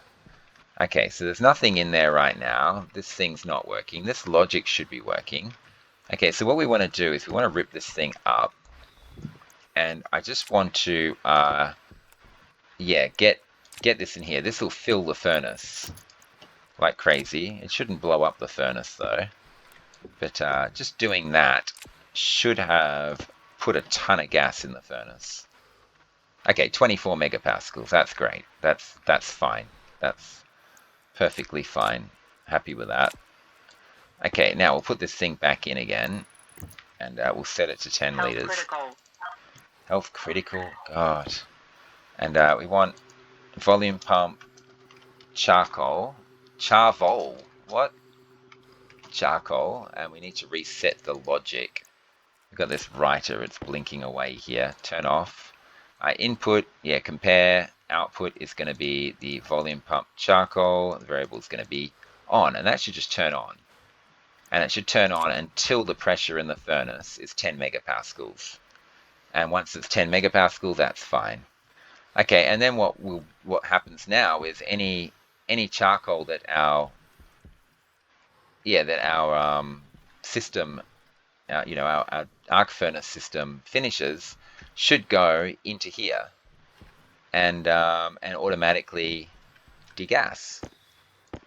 Okay, so there's nothing in there right now. This thing's not working. This logic should be working. Okay, so what we want to do is we want to rip this thing up. And I just want to, yeah, get this in here. This will fill the furnace like crazy. It shouldn't blow up the furnace though. But just doing that should have put a ton of gas in the furnace. Okay, 24 megapascals. That's great. That's fine. That's perfectly fine. Happy with that. Okay, now we'll put this thing back in again, and we'll set it to 10 liters. Critical. Health critical. God. And we want volume pump, charcoal, charvol. What? Charcoal, and we need to reset the logic. We've got this writer. It's blinking away here. Turn off. Input, yeah, compare. Output is going to be the volume pump charcoal. The variable is going to be on, and that should just turn on. And it should turn on until the pressure in the furnace is 10 megapascals. And once it's 10 megapascals, that's fine. Okay, and then what happens now is any charcoal that our system, our arc furnace system finishes should go into here and automatically degas.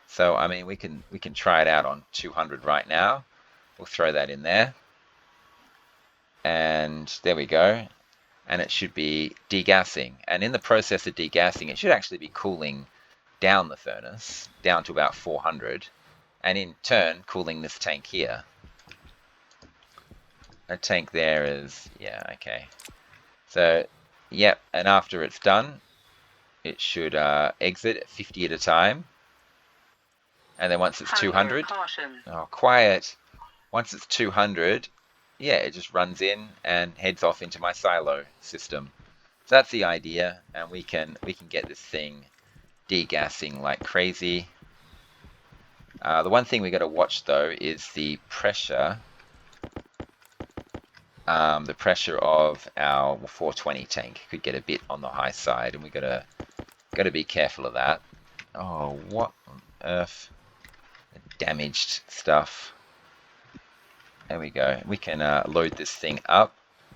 So I mean, we can try it out on 200 right now. We'll throw that in there, and there we go. And it should be degassing. And in the process of degassing, it should actually be cooling down the furnace down to about 400, and in turn cooling this tank here. A tank there is, yeah, okay. So, yep, and after it's done, it should exit at 50 at a time. And then once it's 200, oh, quiet. Once it's 200, yeah, it just runs in and heads off into my silo system. So that's the idea, and we can get this thing degassing like crazy. The one thing we got to watch though is the pressure. The pressure of our 420 tank could get a bit on the high side, and we got to be careful of that. Oh, what on earth? Damaged stuff. There we go. We can load this thing up.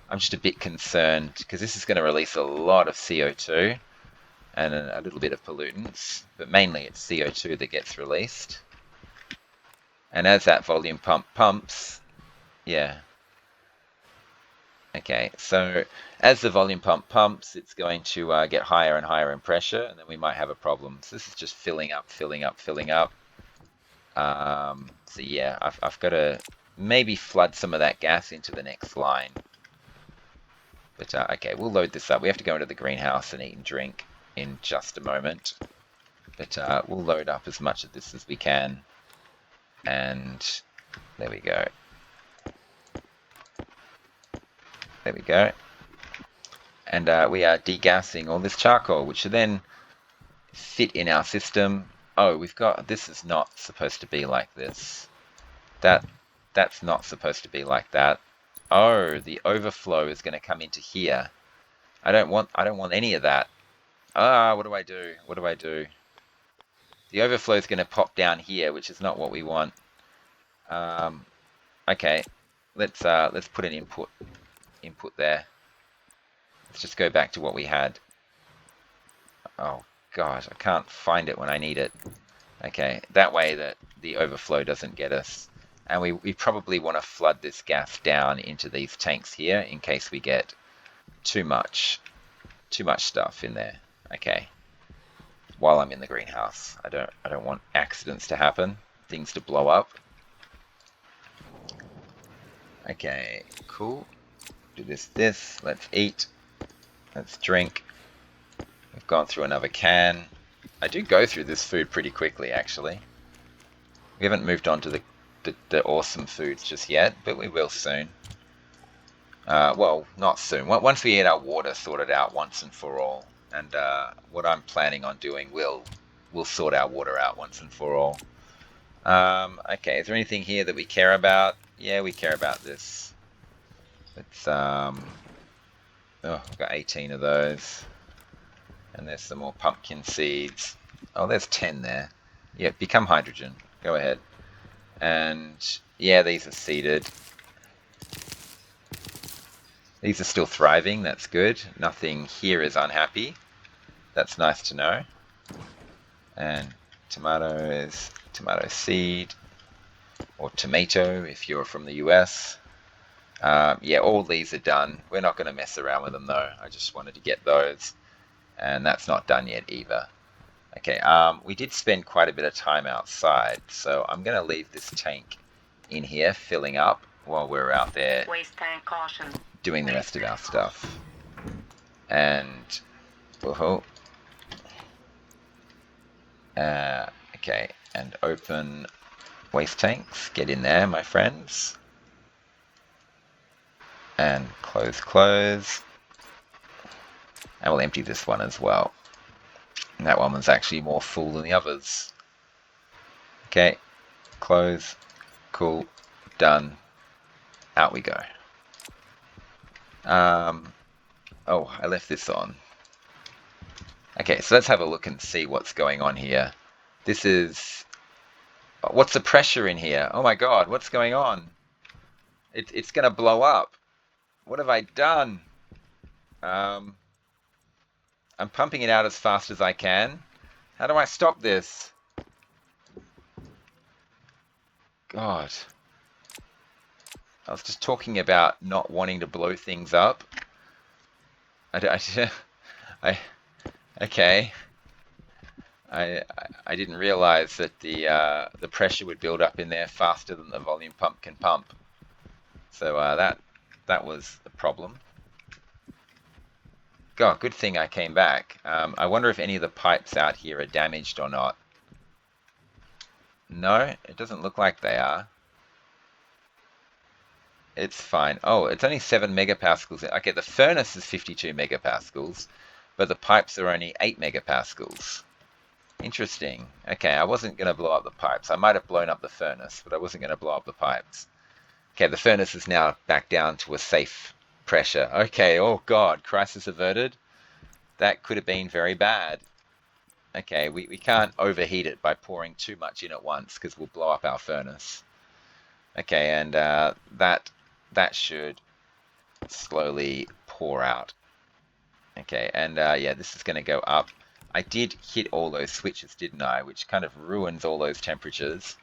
I'm just a bit concerned because this is going to release a lot of CO2 and a little bit of pollutants, but mainly it's CO2 that gets released. And as that volume pump pumps, yeah. Okay, so as the volume pump pumps, it's going to get higher and higher in pressure, and then we might have a problem. So this is just filling up. So yeah, I've got to maybe flood some of that gas into the next line. But okay, we'll load this up. We have to go into the greenhouse and eat and drink in just a moment. But we'll load up as much of this as we can. And there we go. There we go. And we are degassing all this charcoal, which should then fit in our system. Oh, we've got, this is not supposed to be like this. That's not supposed to be like that. Oh, the overflow is going to come into here. I don't want any of that. Ah, what do I do? What do I do? The overflow is going to pop down here, which is not what we want. Okay, let's put an input there. Let's just go back to what we had. Oh gosh, I can't find it when I need it. Okay, that way that the overflow doesn't get us. And we probably want to flood this gas down into these tanks here in case we get too much stuff in there. Okay. While I'm in the greenhouse. I don't want accidents to happen, things to blow up. Okay, cool. Do this. Let's eat. Let's drink. We've gone through another can. I do go through this food pretty quickly, actually. We haven't moved on to the awesome foods just yet, but we will soon. Well, not soon. Once we get our water sorted out once and for all, and what I'm planning on doing, we'll sort our water out once and for all. Okay, is there anything here that we care about? Yeah, we care about this. Let's oh, we've got 18 of those. And there's some more pumpkin seeds. Oh, there's 10 there. Yeah, become hydrogen. Go ahead. And yeah, these are seeded. These are still thriving. That's good. Nothing here is unhappy. That's nice to know. And tomatoes, tomato seed, or tomato if you're from the US. Yeah, all these are done. We're not going to mess around with them though. I just wanted to get those. And that's not done yet either. Okay, we did spend quite a bit of time outside, so I'm going to leave this tank in here filling up while we're out there Waste tank caution. doing the rest of our stuff. And okay, and open waste tanks. Get in there, my friends. And close. And we'll empty this one as well. And that one was actually more full than the others. Okay, close, cool, done. Out we go. Oh, I left this on. Okay, so let's have a look and see what's going on here. This is... What's the pressure in here? Oh my god, what's going on? It's going to blow up. What have I done? I'm pumping it out as fast as I can. How do I stop this? God. I was just talking about not wanting to blow things up. Okay. I didn't realize that the pressure would build up in there faster than the volume pump can pump. So that was the problem. God, good thing I came back. I wonder if any of the pipes out here are damaged or not. No, it doesn't look like they are. It's fine. Oh, it's only 7 megapascals. Okay, the furnace is 52 megapascals, but the pipes are only 8 megapascals. Interesting. Okay, I wasn't going to blow up the pipes. I might have blown up the furnace, but I wasn't going to blow up the pipes. Okay, the furnace is now back down to a safe pressure. Okay, oh god, crisis averted. That could have been very bad. Okay, we can't overheat it by pouring too much in at once because we'll blow up our furnace. Okay, and that should slowly pour out. Okay, and yeah, this is going to go up. I did hit all those switches, didn't I? Which kind of ruins all those temperatures.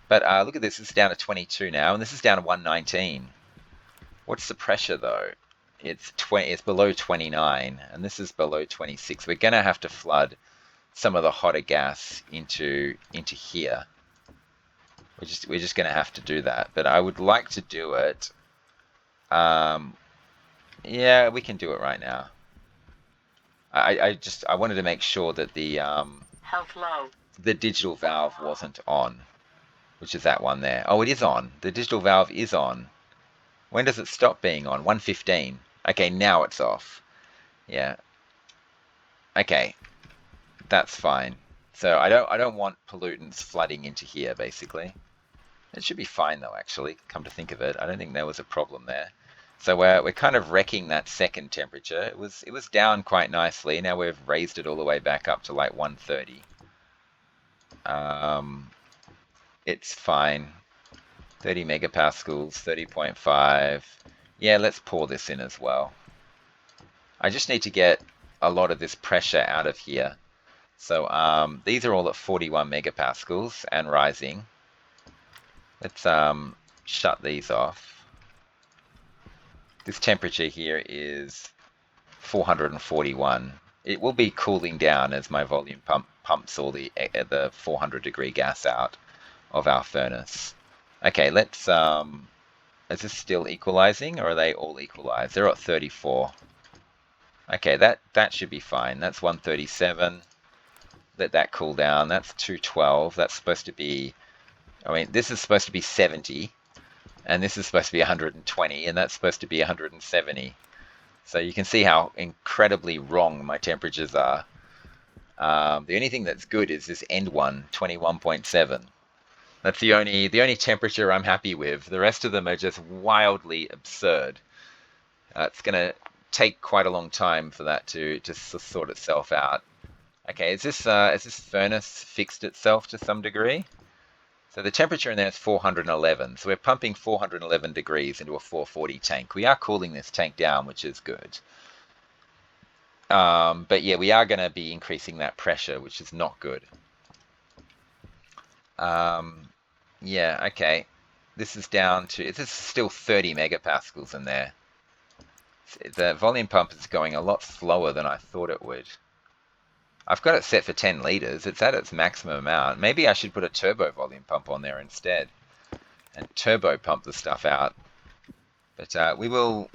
But look at this, it's down to 22 now, and this is down to 119. What's the pressure though? It's below 29, and this is below 26. We're going to have to flood some of the hotter gas into here. We're just going to have to do that. But I would like to do it. Yeah, we can do it right now. I wanted to make sure that the Health low. the digital valve wasn't on, which is that one there. Oh, it is on. The digital valve is on. When does it stop being on? 1:15. Okay, now it's off. Yeah. Okay, that's fine. So I don't want pollutants flooding into here, basically. It should be fine though, actually. Come to think of it, I don't think there was a problem there. So we're kind of wrecking that second temperature. It was down quite nicely. Now we've raised it all the way back up to like 130. Um, it's fine. 30 megapascals, 30.5. Yeah, let's pour this in as well. I just need to get a lot of this pressure out of here. So these are all at 41 megapascals and rising. Let's shut these off. This temperature here is 441. It will be cooling down as my volume pumps all the 400 degree gas out of our furnace. Okay, let's is this still equalizing, or are they all equalized? They're at 34. Okay, that should be fine. That's 137. Let that cool down. That's 212. That's supposed to be, I mean, this is supposed to be 70, and this is supposed to be 120, and that's supposed to be 170. So you can see how incredibly wrong my temperatures are. The only thing that's good is this end one, 21.7. That's the only temperature I'm happy with. The rest of them are just wildly absurd. It's going to take quite a long time for that to sort itself out. Okay, is this furnace fixed itself to some degree? So the temperature in there is 411. So we're pumping 411 degrees into a 440 tank. We are cooling this tank down, which is good. But yeah, we are going to be increasing that pressure, which is not good. Yeah, okay. This is down to, this is still 30 megapascals in there. The volume pump is going a lot slower than I thought it would. I've got it set for 10 liters. It's at its maximum amount. Maybe I should put a turbo volume pump on there instead and turbo pump the stuff out. But we will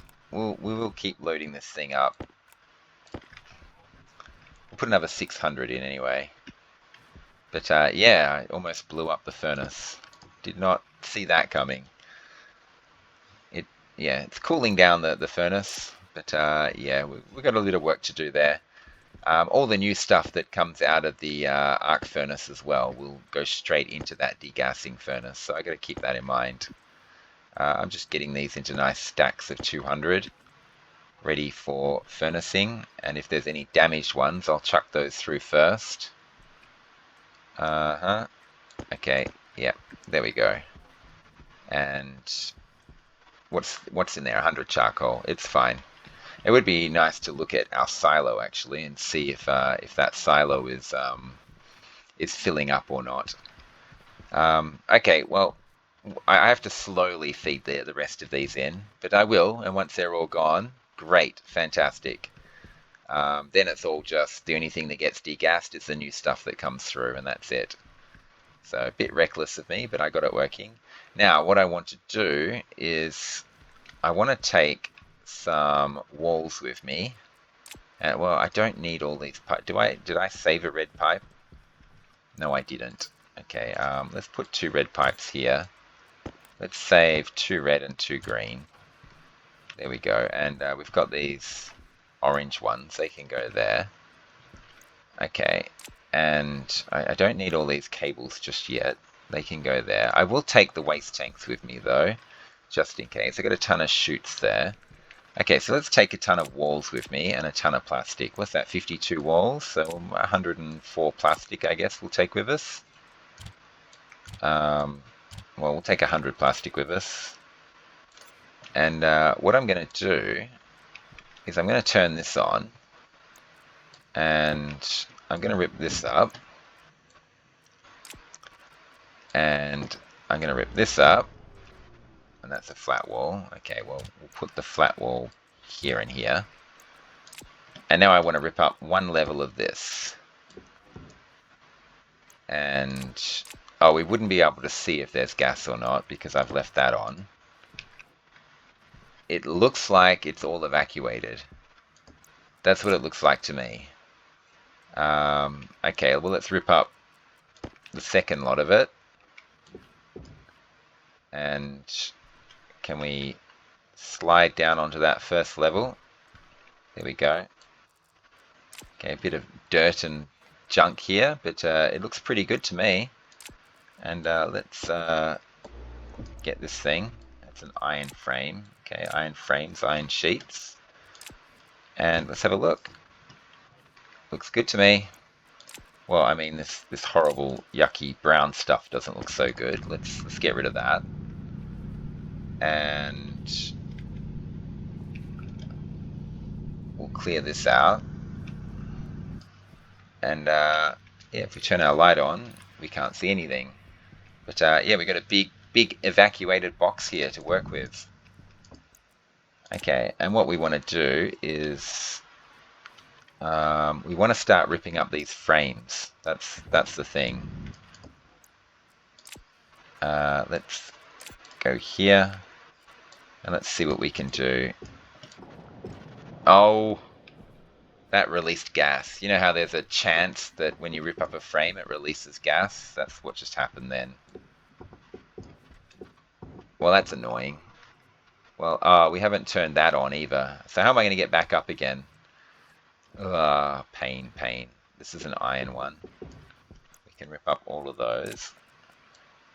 keep loading this thing up. We'll put another 600 in anyway. But yeah, I almost blew up the furnace. Did not see that coming. Yeah, it's cooling down the furnace, but yeah, we've got a little work to do there. All the new stuff that comes out of the arc furnace as well will go straight into that degassing furnace, so I got to keep that in mind. I'm just getting these into nice stacks of 200, ready for furnacing, and if there's any damaged ones, I'll chuck those through first. Okay, yeah, there we go. And what's in there? 100 charcoal. It's fine. It would be nice to look at our silo actually and see if that silo is filling up or not. Okay, well, I have to slowly feed the rest of these in, but I will, and once they're all gone, great, fantastic. Then it's all just, the only thing that gets degassed is the new stuff that comes through, and that's it. So a bit reckless of me, but I got it working. Now, what I want to do is I want to take some walls with me. And well, I don't need all these pipes. Did I save a red pipe? No, I didn't. Okay, let's put 2 red pipes here. Let's save 2 red and 2 green. There we go. And we've got these orange ones. They can go there. Okay, and I don't need all these cables just yet. They can go there. I will take the waste tanks with me though, just in case. I got a ton of chutes there. Okay, so let's take a ton of walls with me and a ton of plastic. What's that, 52 walls? So 104 plastic, I guess, we'll take with us. Well, we'll take 100 plastic with us. And what I'm going to do is I'm going to turn this on. And I'm going to rip this up. And I'm going to rip this up. And that's a flat wall. Okay, well, we'll put the flat wall here and here. And now I want to rip up one level of this. And, oh, we wouldn't be able to see if there's gas or not because I've left that on. It looks like it's all evacuated. That's what it looks like to me. Okay, well, let's rip up the second lot of it. And can we slide down onto that first level? There we go. Okay, a bit of dirt and junk here, but it looks pretty good to me. And let's get this thing. That's an iron frame. Okay, iron frames, iron sheets. And let's have a look. Looks good to me. Well, I mean, this horrible, yucky brown stuff doesn't look so good. Let's get rid of that. And we'll clear this out. And yeah, if we turn our light on, we can't see anything. But yeah, we got a big evacuated box here to work with. Okay, and what we want to do is we want to start ripping up these frames. That's the thing. Let's go here, and let's see what we can do. Oh, that released gas. You know how there's a chance that when you rip up a frame, it releases gas? That's what just happened then. Well, that's annoying. Well, we haven't turned that on either. So how am I going to get back up again? Pain, pain. This is an iron one. We can rip up all of those.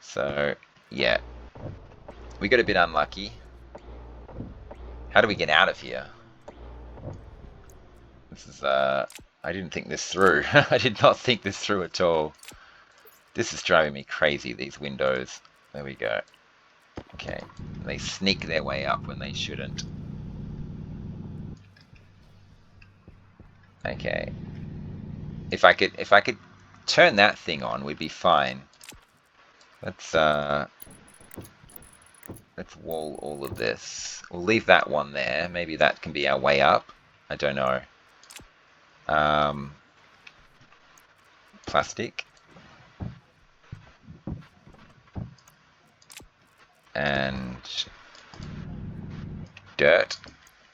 So, yeah. We got a bit unlucky. How do we get out of here? This is, I didn't think this through. I did not think this through at all. This is driving me crazy, these windows. There we go. Okay. They sneak their way up when they shouldn't. Okay. If I could turn that thing on, we'd be fine. Let's wall all of this. We'll leave that one there. Maybe that can be our way up. I don't know. Plastic. And dirt.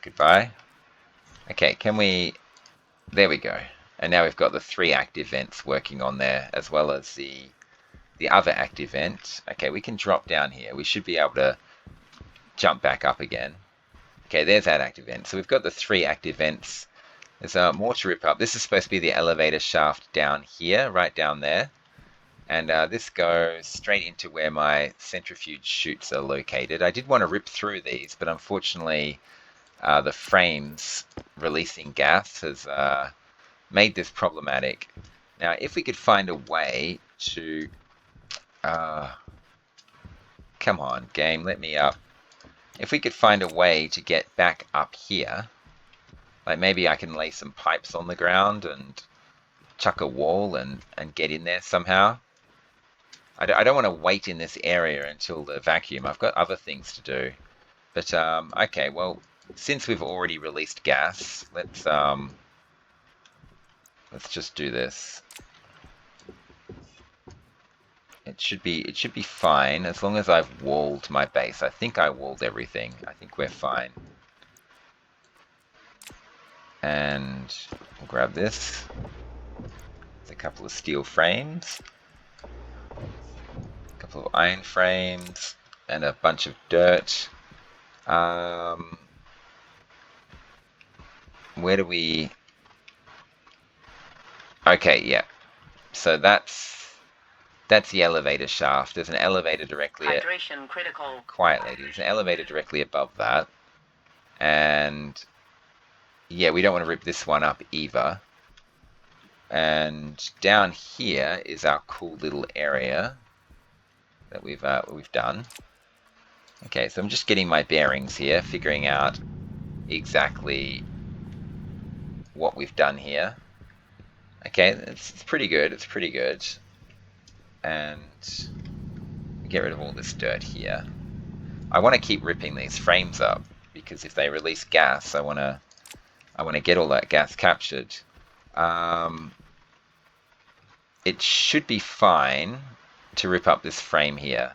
Goodbye. Okay, can we... There we go. And now we've got the 3 active vents working on there, as well as the other active vent. Okay, we can drop down here. We should be able to jump back up again. Okay, there's that active vent. So we've got the 3 active vents. There's more to rip up. This is supposed to be the elevator shaft down here, right down there. And this goes straight into where my centrifuge chutes are located. I did want to rip through these, but unfortunately the frames releasing gas has made this problematic. Now, if we could find a way to... come on, game, let me up. If we could find a way to get back up here, like maybe I can lay some pipes on the ground and chuck a wall and get in there somehow. I don't want to wait in this area until the vacuum. I've got other things to do. But, okay, well, since we've already released gas, let's just do this. It should be fine as long as I've walled my base. I think I walled everything. I think we're fine. And we'll grab this. There's a couple of steel frames. A couple of iron frames. And a bunch of dirt. Where do we... Okay, yeah. So that's the elevator shaft. There's an elevator directly... Hydration critical. Quiet, lady. There's an elevator directly above that. And... yeah, we don't want to rip this one up either. And down here is our cool little area that we've done. Okay, so I'm just getting my bearings here, figuring out exactly what we've done here. Okay, it's pretty good. It's pretty good. And get rid of all this dirt here. I want to keep ripping these frames up because if they release gas, I want to get all that gas captured. It should be fine to rip up this frame here.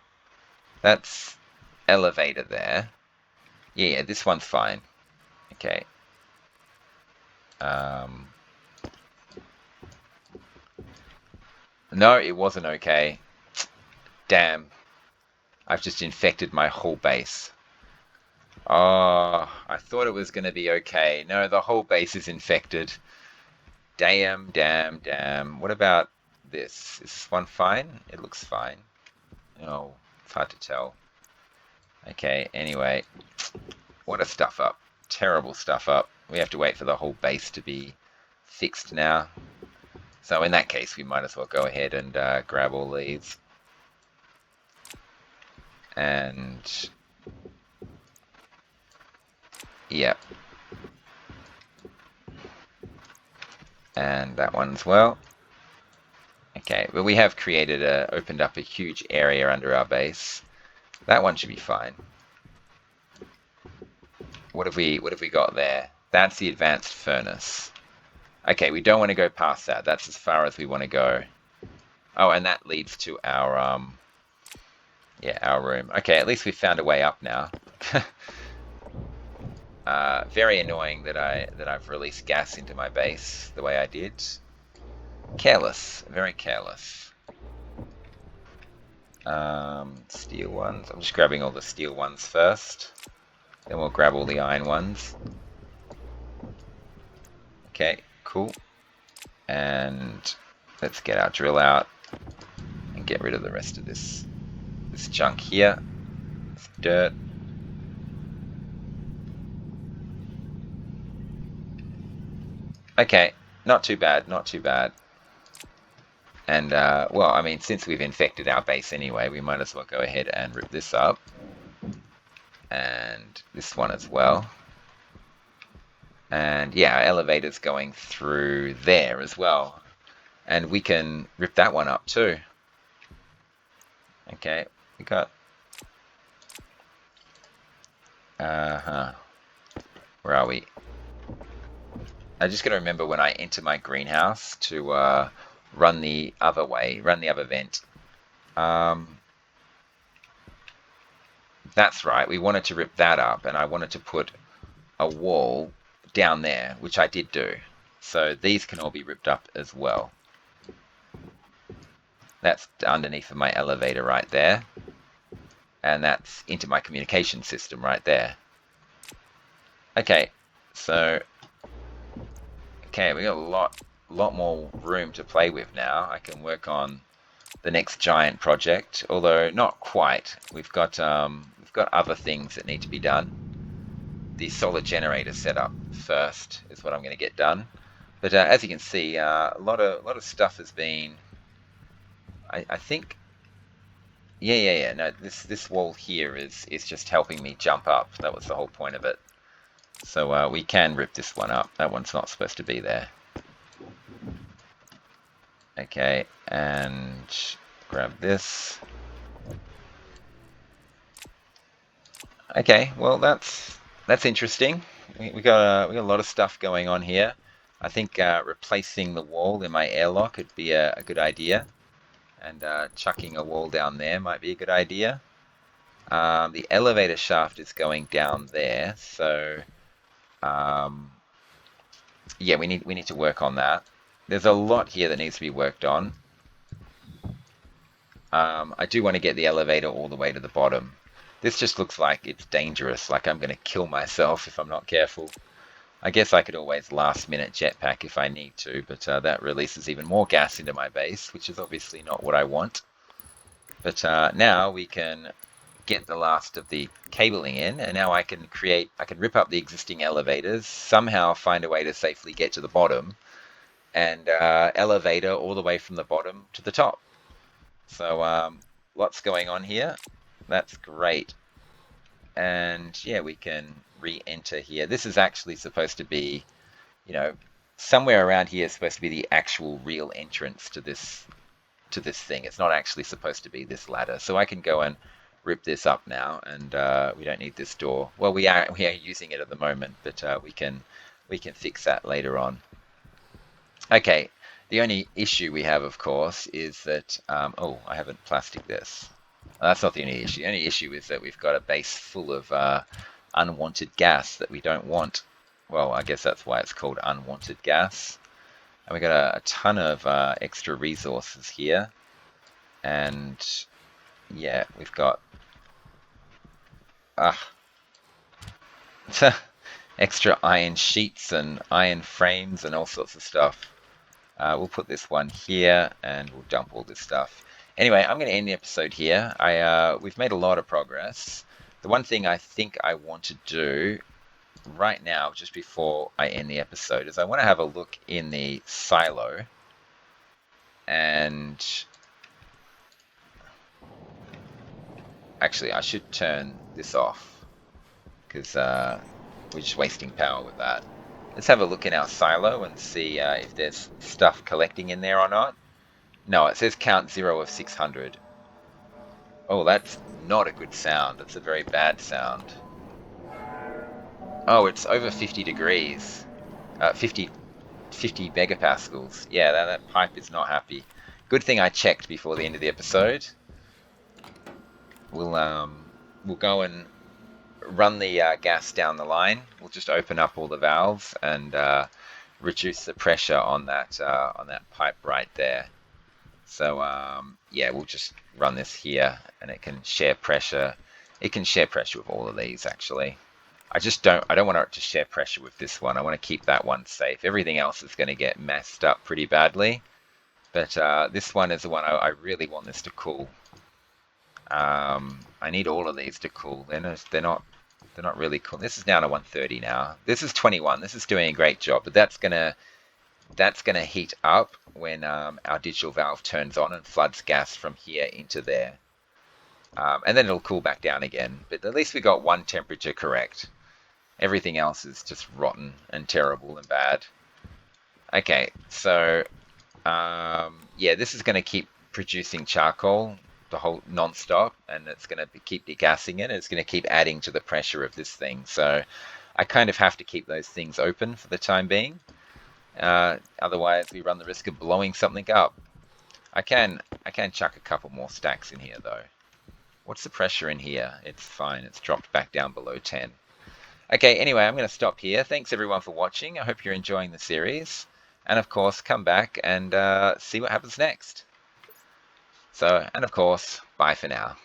That's elevator there. Yeah, this one's fine. Okay. No, it wasn't okay. Damn. I've just infected my whole base. Oh, I thought it was going to be okay. No, the whole base is infected. Damn, damn, damn. What about this? Is this one fine? It looks fine. Oh, it's hard to tell. Okay, anyway. What a stuff up. Terrible stuff up. We have to wait for the whole base to be fixed now. So in that case, we might as well go ahead and grab all these. And yeah. And that one as well. Okay, but we have opened up a huge area under our base. That one should be fine. What have we got there? That's the advanced furnace. Okay, we don't want to go past that. That's as far as we want to go. Oh, and that leads to our our room. Okay, at least we found a way up now. Very annoying that I've released gas into my base the way I did. Careless, very careless. Steel ones. I'm just grabbing all the steel ones first. Then we'll grab all the iron ones. Okay, cool. And let's get our drill out and get rid of the rest of this junk here. This dirt. Okay, not too bad, not too bad. And, well, I mean, since we've infected our base anyway, we might as well go ahead and rip this up. And this one as well. And, yeah, our elevator's going through there as well. And we can rip that one up too. Okay, we got... Where are we? I just got to remember when I enter my greenhouse to run the other way, run the other vent. That's right, we wanted to rip that up, and I wanted to put a wall down there, which I did do. So these can all be ripped up as well. That's underneath of my elevator right there. And that's into my communication system right there. Okay, so... Okay, we got a lot more room to play with now. I can work on the next giant project, although not quite. We've got other things that need to be done. The solar generator setup first is what I'm going to get done. But as you can see, a lot of stuff has been. I think. Yeah. No, this wall here is just helping me jump up. That was the whole point of it. So we can rip this one up. That one's not supposed to be there. Okay, and grab this. Okay, well that's interesting. We got a lot of stuff going on here. I think replacing the wall in my airlock would be a good idea, and chucking a wall down there might be a good idea. The elevator shaft is going down there, so yeah, we need to work on that. There's a lot here that needs to be worked on. I do want to get the elevator all the way to the bottom. This just looks like it's dangerous, like I'm going to kill myself if I'm not careful. I guess I could always last minute jetpack if I need to, but that releases even more gas into my base, which is obviously not what I want. But now we can get the last of the cabling in, and now I can rip up the existing elevators, somehow find a way to safely get to the bottom, and elevator all the way from the bottom to the top. So lots going on here. That's great. And yeah, we can re-enter here. This is actually supposed to be, somewhere around here is supposed to be the actual real entrance to this thing. It's not actually supposed to be this ladder. So I can go and rip this up now, and we don't need this door. Well, we are using it at the moment, but we can fix that later on. Okay, the only issue we have, of course, is that oh, I haven't plastic this. That's not the only issue. The only issue is that we've got a base full of unwanted gas that we don't want. Well, I guess that's why it's called unwanted gas. And we got a ton of extra resources here. And yeah, we've got extra iron sheets and iron frames and all sorts of stuff. We'll put this one here and we'll dump all this stuff. Anyway, I'm going to end the episode here. We've made a lot of progress. The one thing I think I want to do right now, just before I end the episode, is I want to have a look in the silo, and actually I should turn this off because we're just wasting power with that. Let's have a look in our silo and see if there's stuff collecting in there or not. No, it says count 0 of 600. Oh, that's not a good sound. It's a very bad sound. Oh, it's over 50 degrees. 50 megapascals. Yeah, that pipe is not happy. Good thing I checked before the end of the episode. We'll go and run the gas down the line. We'll just open up all the valves and reduce the pressure on that pipe right there. So yeah, we'll just run this here, and it can share pressure. It can share pressure with all of these actually. I don't want it to share pressure with this one. I want to keep that one safe. Everything else is going to get messed up pretty badly. But this one is the one I really want this to cool. I need all of these to cool. They're not really cool. This is down to 130 now. This is 21. This is doing a great job, but that's gonna heat up when our digital valve turns on and floods gas from here into there. And then it'll cool back down again. But at least we got one temperature correct. Everything else is just rotten and terrible and bad. Okay, so yeah, this is going to keep producing charcoal the whole non-stop, and it's going to keep degassing it. It's going to keep adding to the pressure of this thing. So I kind of have to keep those things open for the time being. Otherwise, we run the risk of blowing something up. I can chuck a couple more stacks in here though. What's the pressure in here? It's fine. It's dropped back down below 10. Okay, anyway, I'm going to stop here. Thanks everyone for watching. I hope you're enjoying the series. And of course, come back and see what happens next. So, and of course, bye for now.